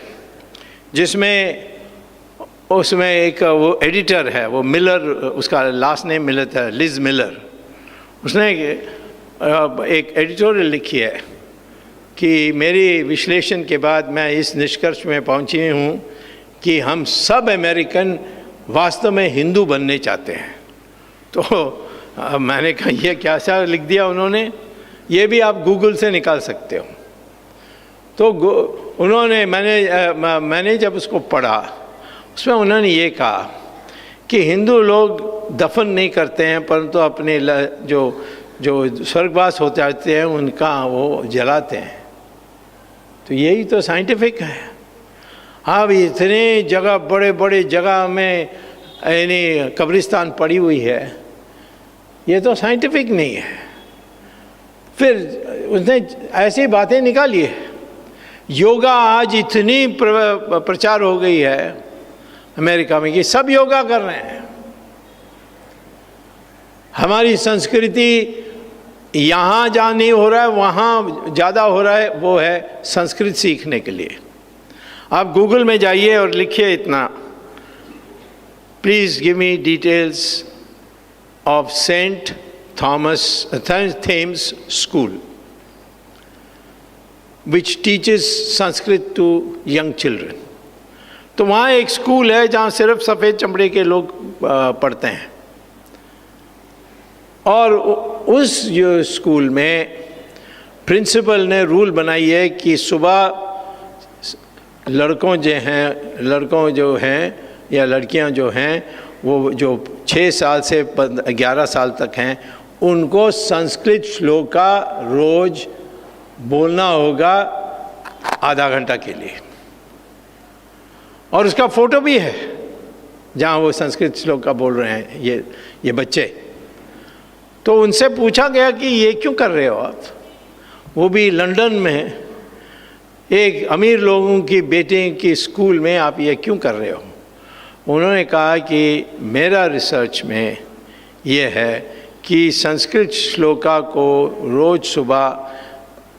जिसमें उसमें एक वो एडिटर है, वो मिलर, उसका लास्ट नेम मिलर था, लिज मिलर। उसने एक एडिटोरियल लिखी है कि मेरी विश्लेषण के बाद मैं इस निष्कर्ष में पहुंची हूं कि हम सब अमेरिकन वास्तव में हिंदू बनने चाहते हैं। तो मैंने कहा ये क्या सा लिख दिया उन्होंने, ये भी आप गूगल से निकाल सकते हो। तो उन्होंने मैंने जब उसको पढ़ा, उसमें उन्होंने ये कहा कि हिंदू लोग दफन नहीं करते हैं, परंतु अपने जो स्वर्गवास होते आते हैं उनका वो जलाते हैं। तो यही तो साइंटिफिक है। अब इतने जगह, बड़े बड़े जगह में यानी कब्रिस्तान पड़ी हुई है, ये तो साइंटिफिक नहीं है। फिर उसने ऐसी बातें निकाली है। योगा आज इतनी प्रचार हो गई है अमेरिका में कि सब योगा कर रहे हैं। हमारी संस्कृति यहाँ जहाँ नहीं हो रहा है वहाँ ज़्यादा हो रहा है, वो है संस्कृत सीखने के लिए। आप गूगल में जाइए और लिखिए इतना, please give me details of Saint Thames school which teaches Sanskrit to young children. तो वहाँ एक स्कूल है जहाँ सिर्फ सफ़ेद चमड़े के लोग पढ़ते हैं, और उस स्कूल में प्रिंसिपल ने रूल बनाई है कि सुबह लड़कों जो हैं या लड़कियां जो हैं, वो जो 6 साल से 11 साल तक हैं, उनको संस्कृत श्लोक का रोज़ बोलना होगा आधा घंटा के लिए। और उसका फ़ोटो भी है जहाँ वो संस्कृत श्लोक का बोल रहे हैं ये बच्चे। तो उनसे पूछा गया कि ये क्यों कर रहे हो आप, वो भी लंदन में एक अमीर लोगों की बेटे की स्कूल में, आप ये क्यों कर रहे हो? उन्होंने कहा कि मेरा रिसर्च में ये है कि संस्कृत श्लोका को रोज़ सुबह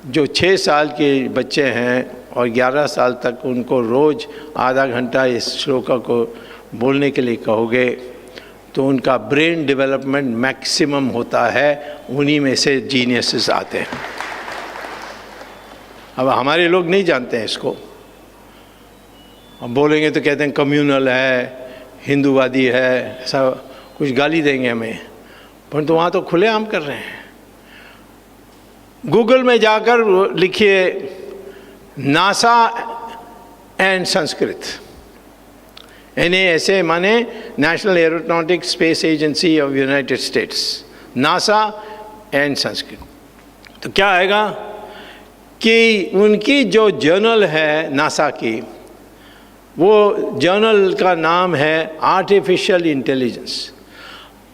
जो 6 साल के बच्चे हैं और 11 साल तक, उनको रोज़ आधा घंटा इस श्लोका को बोलने के लिए कहोगे तो उनका ब्रेन डेवलपमेंट मैक्सिमम होता है, उन्हीं में से जीनियसेस आते हैं। अब हमारे लोग नहीं जानते हैं इसको, अब बोलेंगे तो कहते हैं कम्युनल है, हिंदूवादी है, ऐसा कुछ गाली देंगे हमें, परंतु वहाँ तो खुलेआम कर रहे हैं। गूगल में जाकर लिखिए नासा एंड संस्कृत, NASA माने national aeronautics space agency of United states, NASA and Sanskrit. तो क्या आएगा कि उनकी जो जर्नल है नासा की, वो जर्नल का नाम है आर्टिफिशियल इंटेलिजेंस।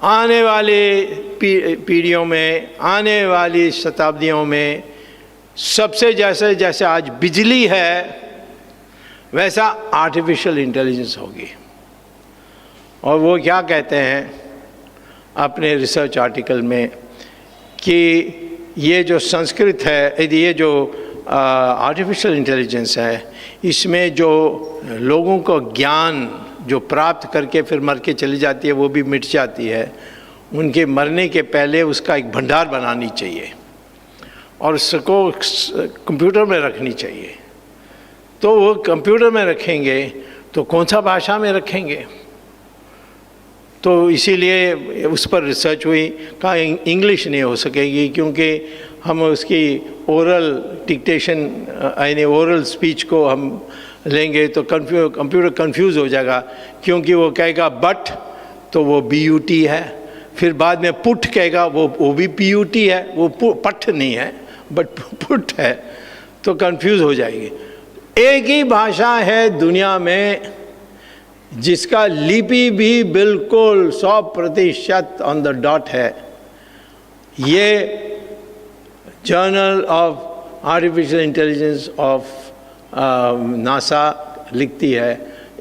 आने वाले पीढ़ियों में, आने वाली शताब्दियों में सबसे जैसे जैसे आज बिजली है वैसा आर्टिफिशियल इंटेलिजेंस होगी। और वो क्या कहते हैं अपने रिसर्च आर्टिकल में कि ये जो संस्कृत है, ये जो आर्टिफिशियल इंटेलिजेंस है, इसमें जो लोगों को ज्ञान जो प्राप्त करके फिर मर के चली जाती है वो भी मिट जाती है, उनके मरने के पहले उसका एक भंडार बनानी चाहिए और उसको कंप्यूटर में रखनी चाहिए। तो वो कंप्यूटर में रखेंगे तो कौन सा भाषा में रखेंगे? तो इसीलिए उस पर रिसर्च हुई, कहा इंग्लिश नहीं हो सकेगी क्योंकि हम उसकी ओरल डिक्टेशन यानी ओरल स्पीच को हम लेंगे तो कंप्यूटर कंफ्यूज हो जाएगा, क्योंकि वो कहेगा बट तो वो BUT है, फिर बाद में पुट कहेगा वो भी PUT है, वो पट नहीं है बट पुट है, तो कंफ्यूज हो जाएगी। एक ही भाषा है दुनिया में जिसका लिपि भी बिल्कुल 100% ऑन द डॉट है, ये journal of artificial intelligence of NASA लिखती है।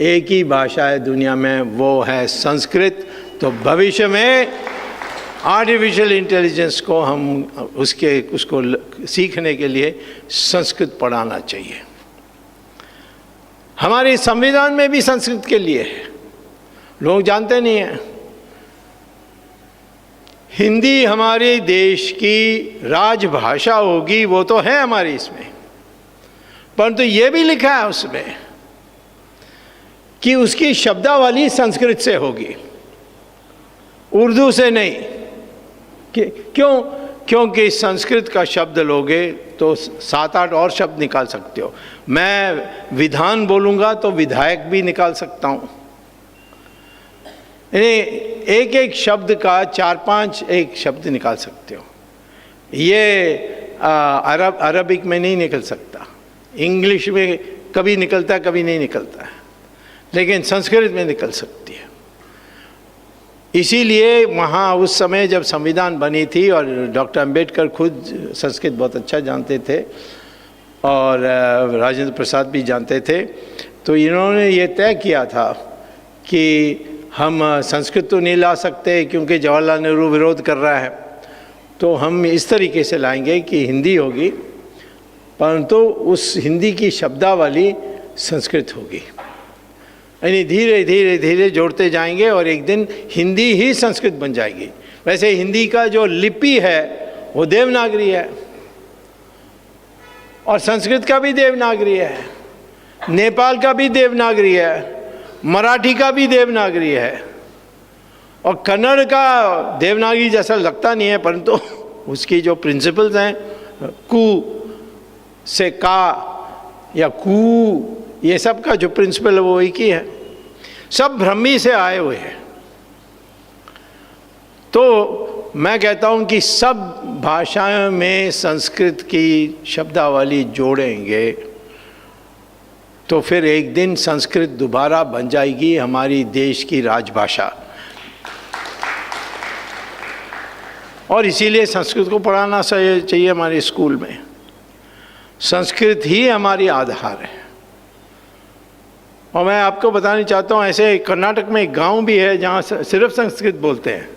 एक ही भाषा है दुनिया में, वो है संस्कृत। तो भविष्य में आर्टिफिशियल इंटेलिजेंस को हम उसको सीखने के लिए संस्कृत पढ़ाना चाहिए। हमारे संविधान में भी संस्कृत के लिए है, लोग जानते नहीं हैं। हिंदी हमारे देश की राजभाषा होगी, वो तो है हमारी इसमें, परंतु ये भी लिखा है उसमें कि उसकी शब्दावली संस्कृत से होगी, उर्दू से नहीं। क्यों? क्योंकि संस्कृत का शब्द लोगे तो 7-8 और शब्द निकाल सकते हो। मैं विधान बोलूँगा तो विधायक भी निकाल सकता हूँ। एक एक शब्द का 4-5 एक शब्द निकाल सकते हो। ये अरबिक में नहीं निकल सकता, इंग्लिश में कभी निकलता है कभी नहीं निकलता है, लेकिन संस्कृत में निकल सकती है। इसीलिए वहाँ उस समय जब संविधान बनी थी, और डॉक्टर अंबेडकर खुद संस्कृत बहुत अच्छा जानते थे और राजेंद्र प्रसाद भी जानते थे, तो इन्होंने ये तय किया था कि हम संस्कृत तो नहीं ला सकते क्योंकि जवाहरलाल नेहरू विरोध कर रहा है, तो हम इस तरीके से लाएंगे कि हिंदी होगी, परंतु उस हिंदी की शब्दावली संस्कृत होगी। यानी धीरे धीरे धीरे जोड़ते जाएंगे और एक दिन हिंदी ही संस्कृत बन जाएगी। वैसे हिंदी का जो लिपि है वो देवनागरी है और संस्कृत का भी देवनागरी है, नेपाल का भी देवनागरी है, मराठी का भी देवनागरी है, और कन्नड़ का देवनागरी जैसा लगता नहीं है, परंतु उसकी जो प्रिंसिपल्स हैं, कु से का या कू, ये सब का जो प्रिंसिपल है वो एक ही है, सब ब्रह्मी से आए हुए हैं। तो मैं कहता हूँ कि सब भाषाओं में संस्कृत की शब्दावली जोड़ेंगे तो फिर एक दिन संस्कृत दोबारा बन जाएगी हमारी देश की राजभाषा। और इसीलिए संस्कृत को पढ़ाना चाहिए हमारे स्कूल में। संस्कृत ही हमारी आधार है। और मैं आपको बताना चाहता हूँ, ऐसे कर्नाटक में एक गांव भी है जहाँ सिर्फ संस्कृत बोलते हैं।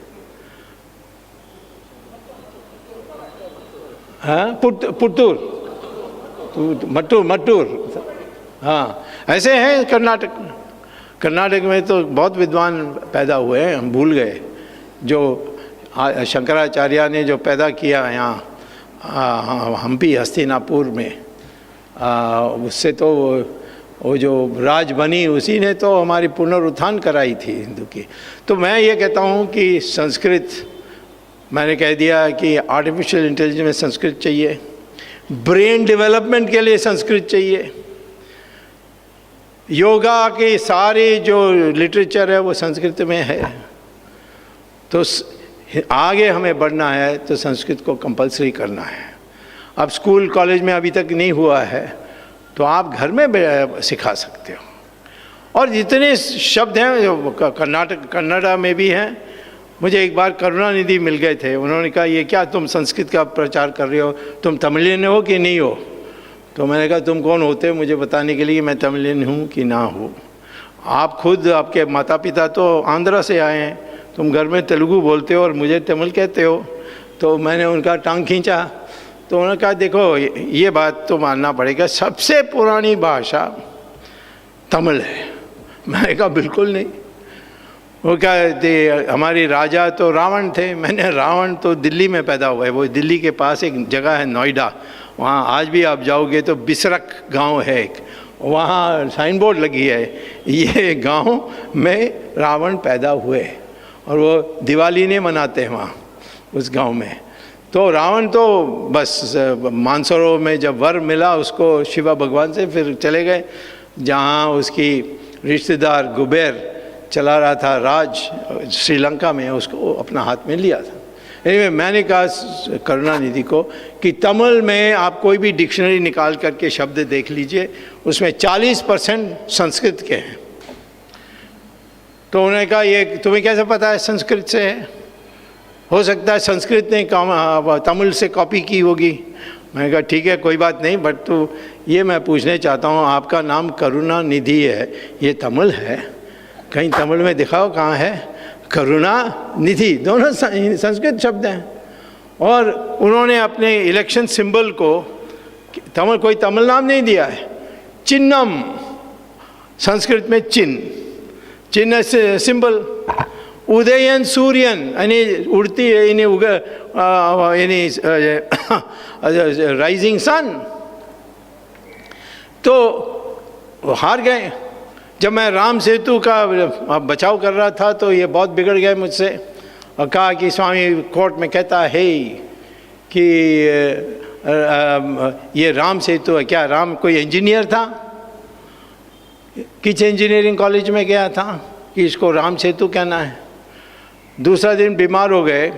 हाँ, पुत्तूर, मट्टूर, हाँ, ऐसे हैं कर्नाटक में। कर्नाटक में तो बहुत विद्वान पैदा हुए हैं, हम भूल गए। जो शंकराचार्य ने जो पैदा किया यहाँ हम्पी हस्तिनापुर में, उससे तो वो जो राज बनी उसी ने तो हमारी पुनरुत्थान कराई थी हिंदू की। तो मैं ये कहता हूँ कि संस्कृत, मैंने कह दिया कि आर्टिफिशियल इंटेलिजेंस में संस्कृत चाहिए, ब्रेन डेवलपमेंट के लिए संस्कृत चाहिए, योगा के सारे जो लिटरेचर है वो संस्कृत में है। तो आगे हमें बढ़ना है तो संस्कृत को कंपलसरी करना है। अब स्कूल कॉलेज में अभी तक नहीं हुआ है तो आप घर में सिखा सकते हो। और जितने शब्द हैं जो कन्नड़ा में भी हैं, मुझे एक बार करुणानिधि मिल गए थे, उन्होंने कहा ये क्या तुम संस्कृत का प्रचार कर रहे हो, तुम तमिलियन हो कि नहीं हो? तो मैंने कहा तुम कौन होते हो मुझे बताने के लिए कि मैं तमिलियन हूँ कि ना हूँ? आप खुद, आपके माता पिता तो आंध्रा से आए हैं, तुम घर में तेलुगु बोलते हो और मुझे तमिल कहते हो। तो मैंने उनका टांग खींचा, तो उन्होंने कहा देखो ये बात तो मानना पड़ेगा, सबसे पुरानी भाषा तमिल है। मैंने कहा बिल्कुल नहीं। वो कहते हमारे राजा तो रावण थे। मैंने रावण तो दिल्ली में पैदा हुआ है, वो दिल्ली के पास एक जगह है नोएडा, वहाँ आज भी आप जाओगे तो बिसरक गांव है एक, वहाँ साइन बोर्ड लगी है ये गांव में रावण पैदा हुए, और वो दिवाली नहीं मनाते हैं वहाँ उस गांव में। तो रावण तो बस मानसरोवर में जब वर मिला उसको शिवा भगवान से, फिर चले गए जहाँ उसकी रिश्तेदार कुबेर चला रहा था राज श्रीलंका में, उसको अपना हाथ में लिया था। anyway, मैंने कहा करुणानिधि को कि तमिल में आप कोई भी डिक्शनरी निकाल करके शब्द देख लीजिए, उसमें 40% संस्कृत के हैं। तो उन्होंने कहा ये तुम्हें कैसे पता है संस्कृत से है? हो सकता है संस्कृत ने तमिल से कॉपी की होगी। मैंने कहा ठीक है कोई बात नहीं, बट तो ये मैं पूछने चाहता हूँ आपका नाम करुणानिधि है, ये तमिल है? कहीं तमिल में दिखाओ कहाँ है? करुणानिधि दोनों संस्कृत शब्द हैं। और उन्होंने अपने इलेक्शन सिंबल को तमिल, कोई तमिल नाम नहीं दिया है, चिन्नम, संस्कृत में चिन्ह, चिन्ह से सिंबल। उदयन सूर्यन यानी उड़ती है, यानी यानी राइजिंग सन। तो हार गए। जब मैं राम सेतु का बचाव कर रहा था तो ये बहुत बिगड़ गए मुझसे और कहा कि स्वामी कोर्ट में कहता है कि ये राम सेतु है। क्या राम कोई इंजीनियर था? किस इंजीनियरिंग कॉलेज में गया था कि इसको राम सेतु कहना है? दूसरा दिन बीमार हो गए,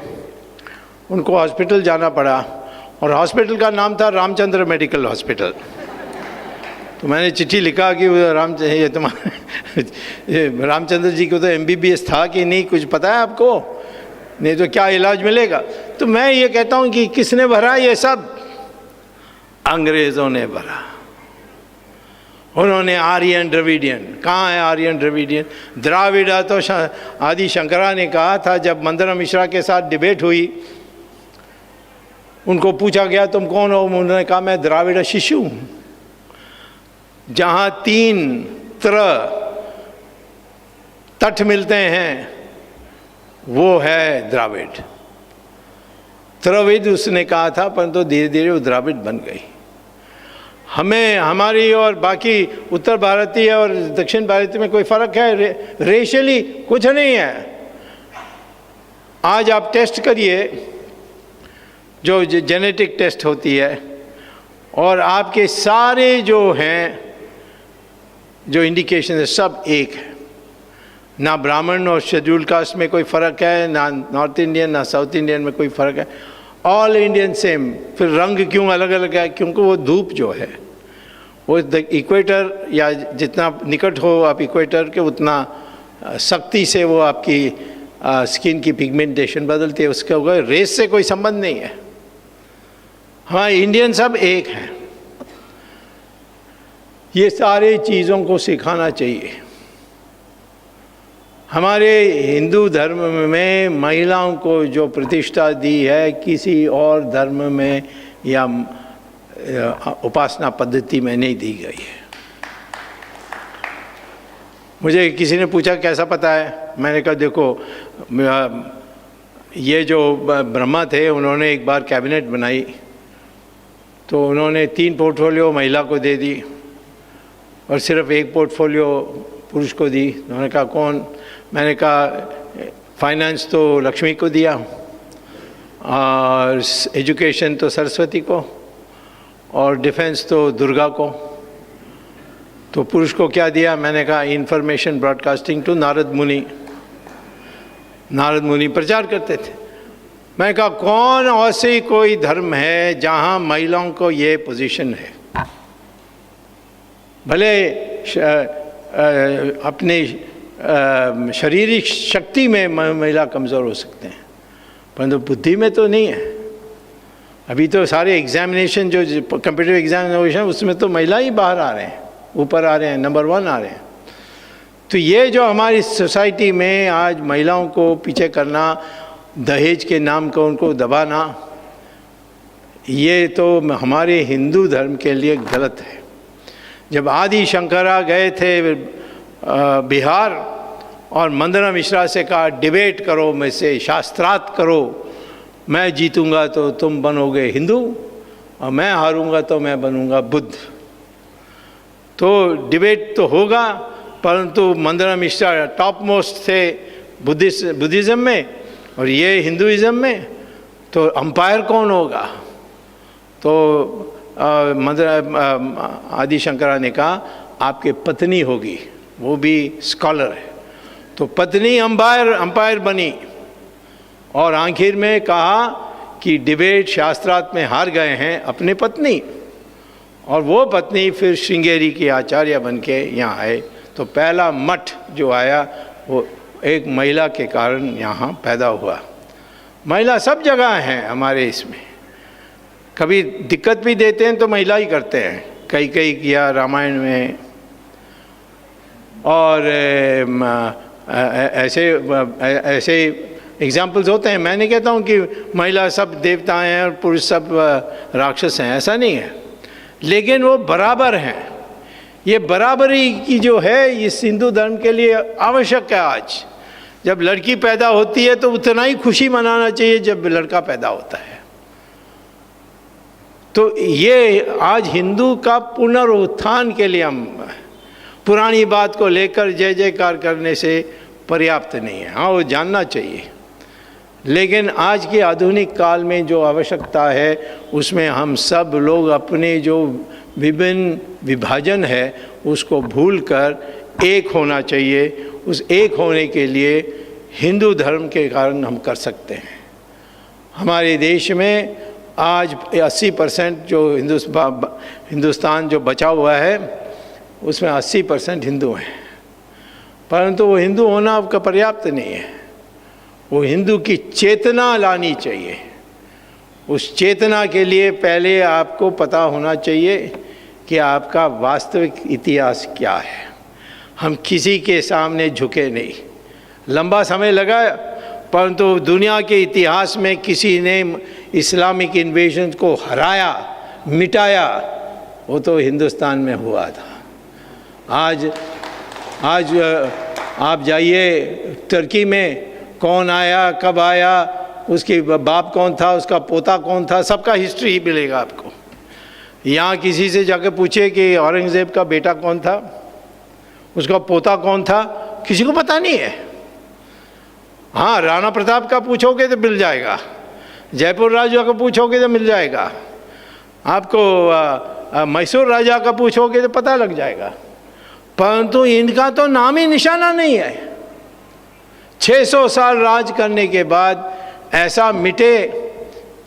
उनको हॉस्पिटल जाना पड़ा और हॉस्पिटल का नाम था रामचंद्र मेडिकल हॉस्पिटल। तो मैंने चिट्ठी लिखा कि ये तुम्हारे रामचंद्र जी को तो MBBS था कि नहीं, कुछ पता है आपको? नहीं तो क्या इलाज मिलेगा? तो मैं ये कहता हूँ कि किसने भरा ये सब? अंग्रेज़ों ने भरा। उन्होंने आर्यन द्रविडियन, कहाँ है आर्यन द्रविडियन? द्राविड़ा तो आदि शंकरा ने कहा था जब मंदना मिश्रा के साथ डिबेट हुई, उनको पूछा गया तुम कौन हो? उन्होंने कहा मैं द्राविड़ शिशु हूँ। जहाँ 3 तट मिलते हैं वो है द्राविड़। द्रविड़ उसने कहा था, परंतु धीरे धीरे वो द्राविड़ बन गई। हमें हमारी और बाकी उत्तर भारतीय और दक्षिण भारतीय में कोई फ़र्क है? रेशियली कुछ नहीं है। आज आप टेस्ट करिए, जो जेनेटिक टेस्ट होती है, और आपके सारे जो हैं जो इंडिकेशन है सब एक है। ना ब्राह्मण और शेड्यूल कास्ट में कोई फ़र्क है, ना नॉर्थ इंडियन ना साउथ इंडियन में कोई फ़र्क है, ऑल इंडियन सेम। फिर रंग क्यों अलग अलग है? क्योंकि वो धूप जो है वो इक्वेटर या जितना निकट हो आप इक्वेटर के, उतना सख्ती से वो आपकी स्किन की पिगमेंटेशन बदलती है। उसका रेस से कोई संबंध नहीं है। हाँ, इंडियन सब एक हैं। ये सारे चीज़ों को सिखाना चाहिए। हमारे हिंदू धर्म में महिलाओं को जो प्रतिष्ठा दी है किसी और धर्म में या उपासना पद्धति में नहीं दी गई है। मुझे किसी ने पूछा कैसा पता है, मैंने कहा देखो ये जो ब्रह्मा थे उन्होंने एक बार कैबिनेट बनाई तो उन्होंने 3 पोर्टफोलियो महिला को दे दी और सिर्फ 1 पोर्टफोलियो पुरुष को दी। उन्होंने कहा कौन? मैंने कहा फाइनेंस तो लक्ष्मी को दिया और एजुकेशन तो सरस्वती को और डिफेंस तो दुर्गा को, तो पुरुष को क्या दिया? मैंने कहा इंफॉर्मेशन ब्रॉडकास्टिंग टू नारद मुनि। नारद मुनि प्रचार करते थे। मैंने कहा कौन ऐसे कोई धर्म है जहाँ महिलाओं को ये पोजीशन है? भले अपने शारीरिक शक्ति में महिला कमज़ोर हो सकते हैं परंतु बुद्धि में तो नहीं है। अभी तो सारे एग्जामिनेशन जो कंप्यूटर एग्जामिनेशन उसमें तो महिला ही बाहर आ रहे हैं, ऊपर आ रहे हैं, नंबर 1 आ रहे हैं। तो ये जो हमारी सोसाइटी में आज महिलाओं को पीछे करना, दहेज के नाम को उनको दबाना, ये तो हमारे हिंदू धर्म के लिए गलत है। जब आदि शंकरा गए थे बिहार और मंदना मिश्रा से कहा डिबेट करो, मैं से शास्त्रार्थ करो, मैं जीतूंगा तो तुम बनोगे हिंदू और मैं हारूंगा तो मैं बनूंगा बुद्ध। तो डिबेट तो होगा परंतु मंदना मिश्रा टॉप मोस्ट थे बुद्धिज़्म में और ये हिंदुइज़्म में, तो अंपायर कौन होगा? तो आदि शंकरा ने कहा आपके पत्नी होगी, वो भी स्कॉलर है। तो पत्नी अंपायर बनी और आखिर में कहा कि डिबेट शास्त्रार्थ में हार गए हैं अपनी पत्नी, और वो पत्नी फिर श्रृंगेरी की आचार्य बन के यहाँ आए। तो पहला मठ जो आया वो एक महिला के कारण यहाँ पैदा हुआ। महिला सब जगह हैं हमारे इसमें, कभी दिक्कत भी देते हैं तो महिला ही करते हैं। कई किया रामायण में, और ऐसे एग्जाम्पल्स होते हैं। मैं नहीं कहता हूँ कि महिला सब देवता हैं और पुरुष सब राक्षस हैं, ऐसा नहीं है, लेकिन वो बराबर हैं। ये बराबरी की जो है इस हिंदू धर्म के लिए आवश्यक है। आज जब लड़की पैदा होती है तो उतना ही खुशी मनाना चाहिए जब लड़का पैदा होता है। तो ये आज हिंदू का पुनरुत्थान के लिए हम पुरानी बात को लेकर जय जयकार करने से पर्याप्त नहीं है। हाँ, वो जानना चाहिए, लेकिन आज के आधुनिक काल में जो आवश्यकता है उसमें हम सब लोग अपने जो विभिन्न विभाजन है उसको भूलकर एक होना चाहिए। उस एक होने के लिए हिंदू धर्म के कारण हम कर सकते हैं। हमारे देश में आज 80% जो हिंदुस्तान जो बचा हुआ है उसमें 80% हिंदू हैं, परंतु वो हिंदू होना आपका पर्याप्त नहीं है। वो हिंदू की चेतना लानी चाहिए। उस चेतना के लिए पहले आपको पता होना चाहिए कि आपका वास्तविक इतिहास क्या है। हम किसी के सामने झुके नहीं। लंबा समय लगा परंतु दुनिया के इतिहास में किसी ने इस्लामिक इन्वेजन को हराया, मिटाया, वो तो हिंदुस्तान में हुआ था। आज आप जाइए तुर्की में, कौन आया, कब आया, उसके बाप कौन था, उसका पोता कौन था, सबका हिस्ट्री मिलेगा आपको। यहाँ किसी से जाकर पूछे कि औरंगज़ेब का बेटा कौन था, उसका पोता कौन था, किसी को पता नहीं है। हाँ, राणा प्रताप का पूछोगे तो मिल जाएगा, जयपुर राजा का पूछोगे तो मिल जाएगा, आपको मैसूर राजा का पूछोगे तो पता लग जाएगा, परंतु इनका तो नाम ही निशाना नहीं है। 600 साल राज करने के बाद ऐसा मिटे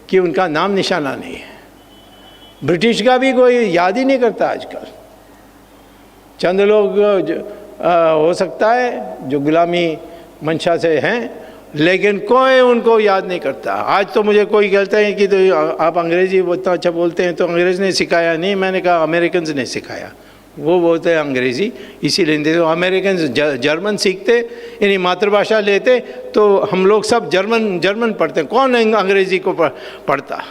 कि उनका नाम निशाना नहीं है। ब्रिटिश का भी कोई याद ही नहीं करता आजकल। चंद लोग हो सकता है जो गुलामी मंशा से हैं, लेकिन कोई उनको याद नहीं करता। आज तो मुझे कोई कहता है कि तो आप अंग्रेज़ी इतना अच्छा बोलते हैं, तो अंग्रेज़ ने सिखाया। नहीं, मैंने कहा अमेरिकन ने सिखाया। वो बोलते हैं अंग्रेज़ी, इसीलिए तो अमेरिकन जर्मन सीखते, यानी मातृभाषा लेते, तो हम लोग सब जर्मन पढ़ते हैं। कौन अंग्रेज़ी को पढ़ता?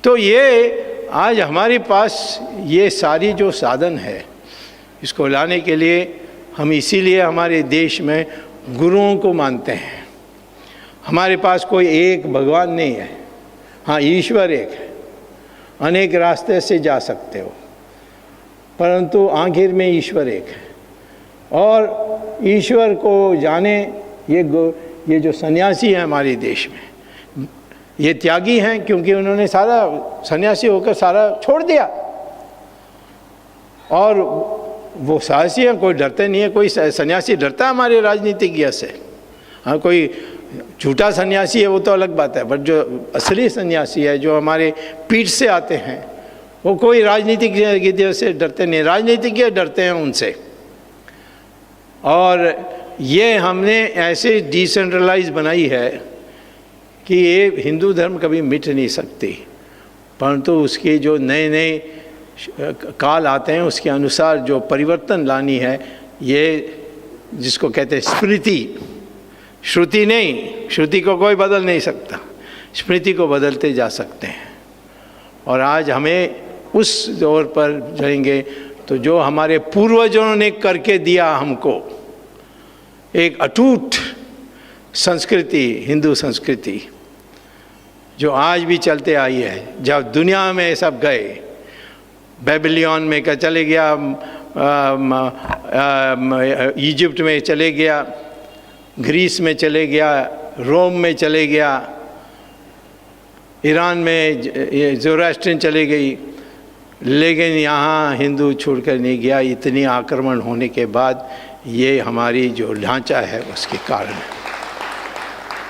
तो ये आज हमारे पास ये सारी जो साधन है, इसको लाने के लिए हम इसीलिए हमारे देश में गुरुओं को मानते हैं। हमारे पास कोई एक भगवान नहीं है। हाँ, ईश्वर एक है, अनेक रास्ते से जा सकते हो, परंतु आखिर में ईश्वर एक है। और ईश्वर को जाने ये जो सन्यासी हैं हमारे देश में, ये त्यागी हैं, क्योंकि उन्होंने सारा सन्यासी होकर सारा छोड़ दिया। और वो साहसी हैं, कोई डरते नहीं है। कोई सन्यासी डरता है हमारे राजनीतिज्ञ से? हाँ, कोई झूठा सन्यासी है वो तो अलग बात है, बट जो असली सन्यासी है, जो हमारे पीठ से आते हैं, वो कोई राजनीतिज्ञ से डरते नहीं। राजनीतिज्ञ डरते हैं उनसे। और ये हमने ऐसे डिसेंट्रलाइज बनाई है कि ये हिंदू धर्म कभी मिट नहीं सकती, परंतु उसके जो नए नए काल आते हैं उसके अनुसार जो परिवर्तन लानी है, ये जिसको कहते हैं स्मृति, श्रुति नहीं, श्रुति को कोई बदल नहीं सकता, स्मृति को बदलते जा सकते हैं। और आज हमें उस दौर पर जाएंगे तो जो हमारे पूर्वजों ने करके दिया हमको, एक अटूट संस्कृति, हिंदू संस्कृति जो आज भी चलते आई है। जब दुनिया में सब गए, बेबीलोन में का चले गया, इजिप्ट में चले गया, ग्रीस में चले गया, रोम में चले गया, ईरान में ज़ोरास्ट्रियन चले गई, लेकिन यहाँ हिंदू छोड़कर नहीं गया। इतनी आक्रमण होने के बाद ये हमारी जो ढांचा है उसके कारण है।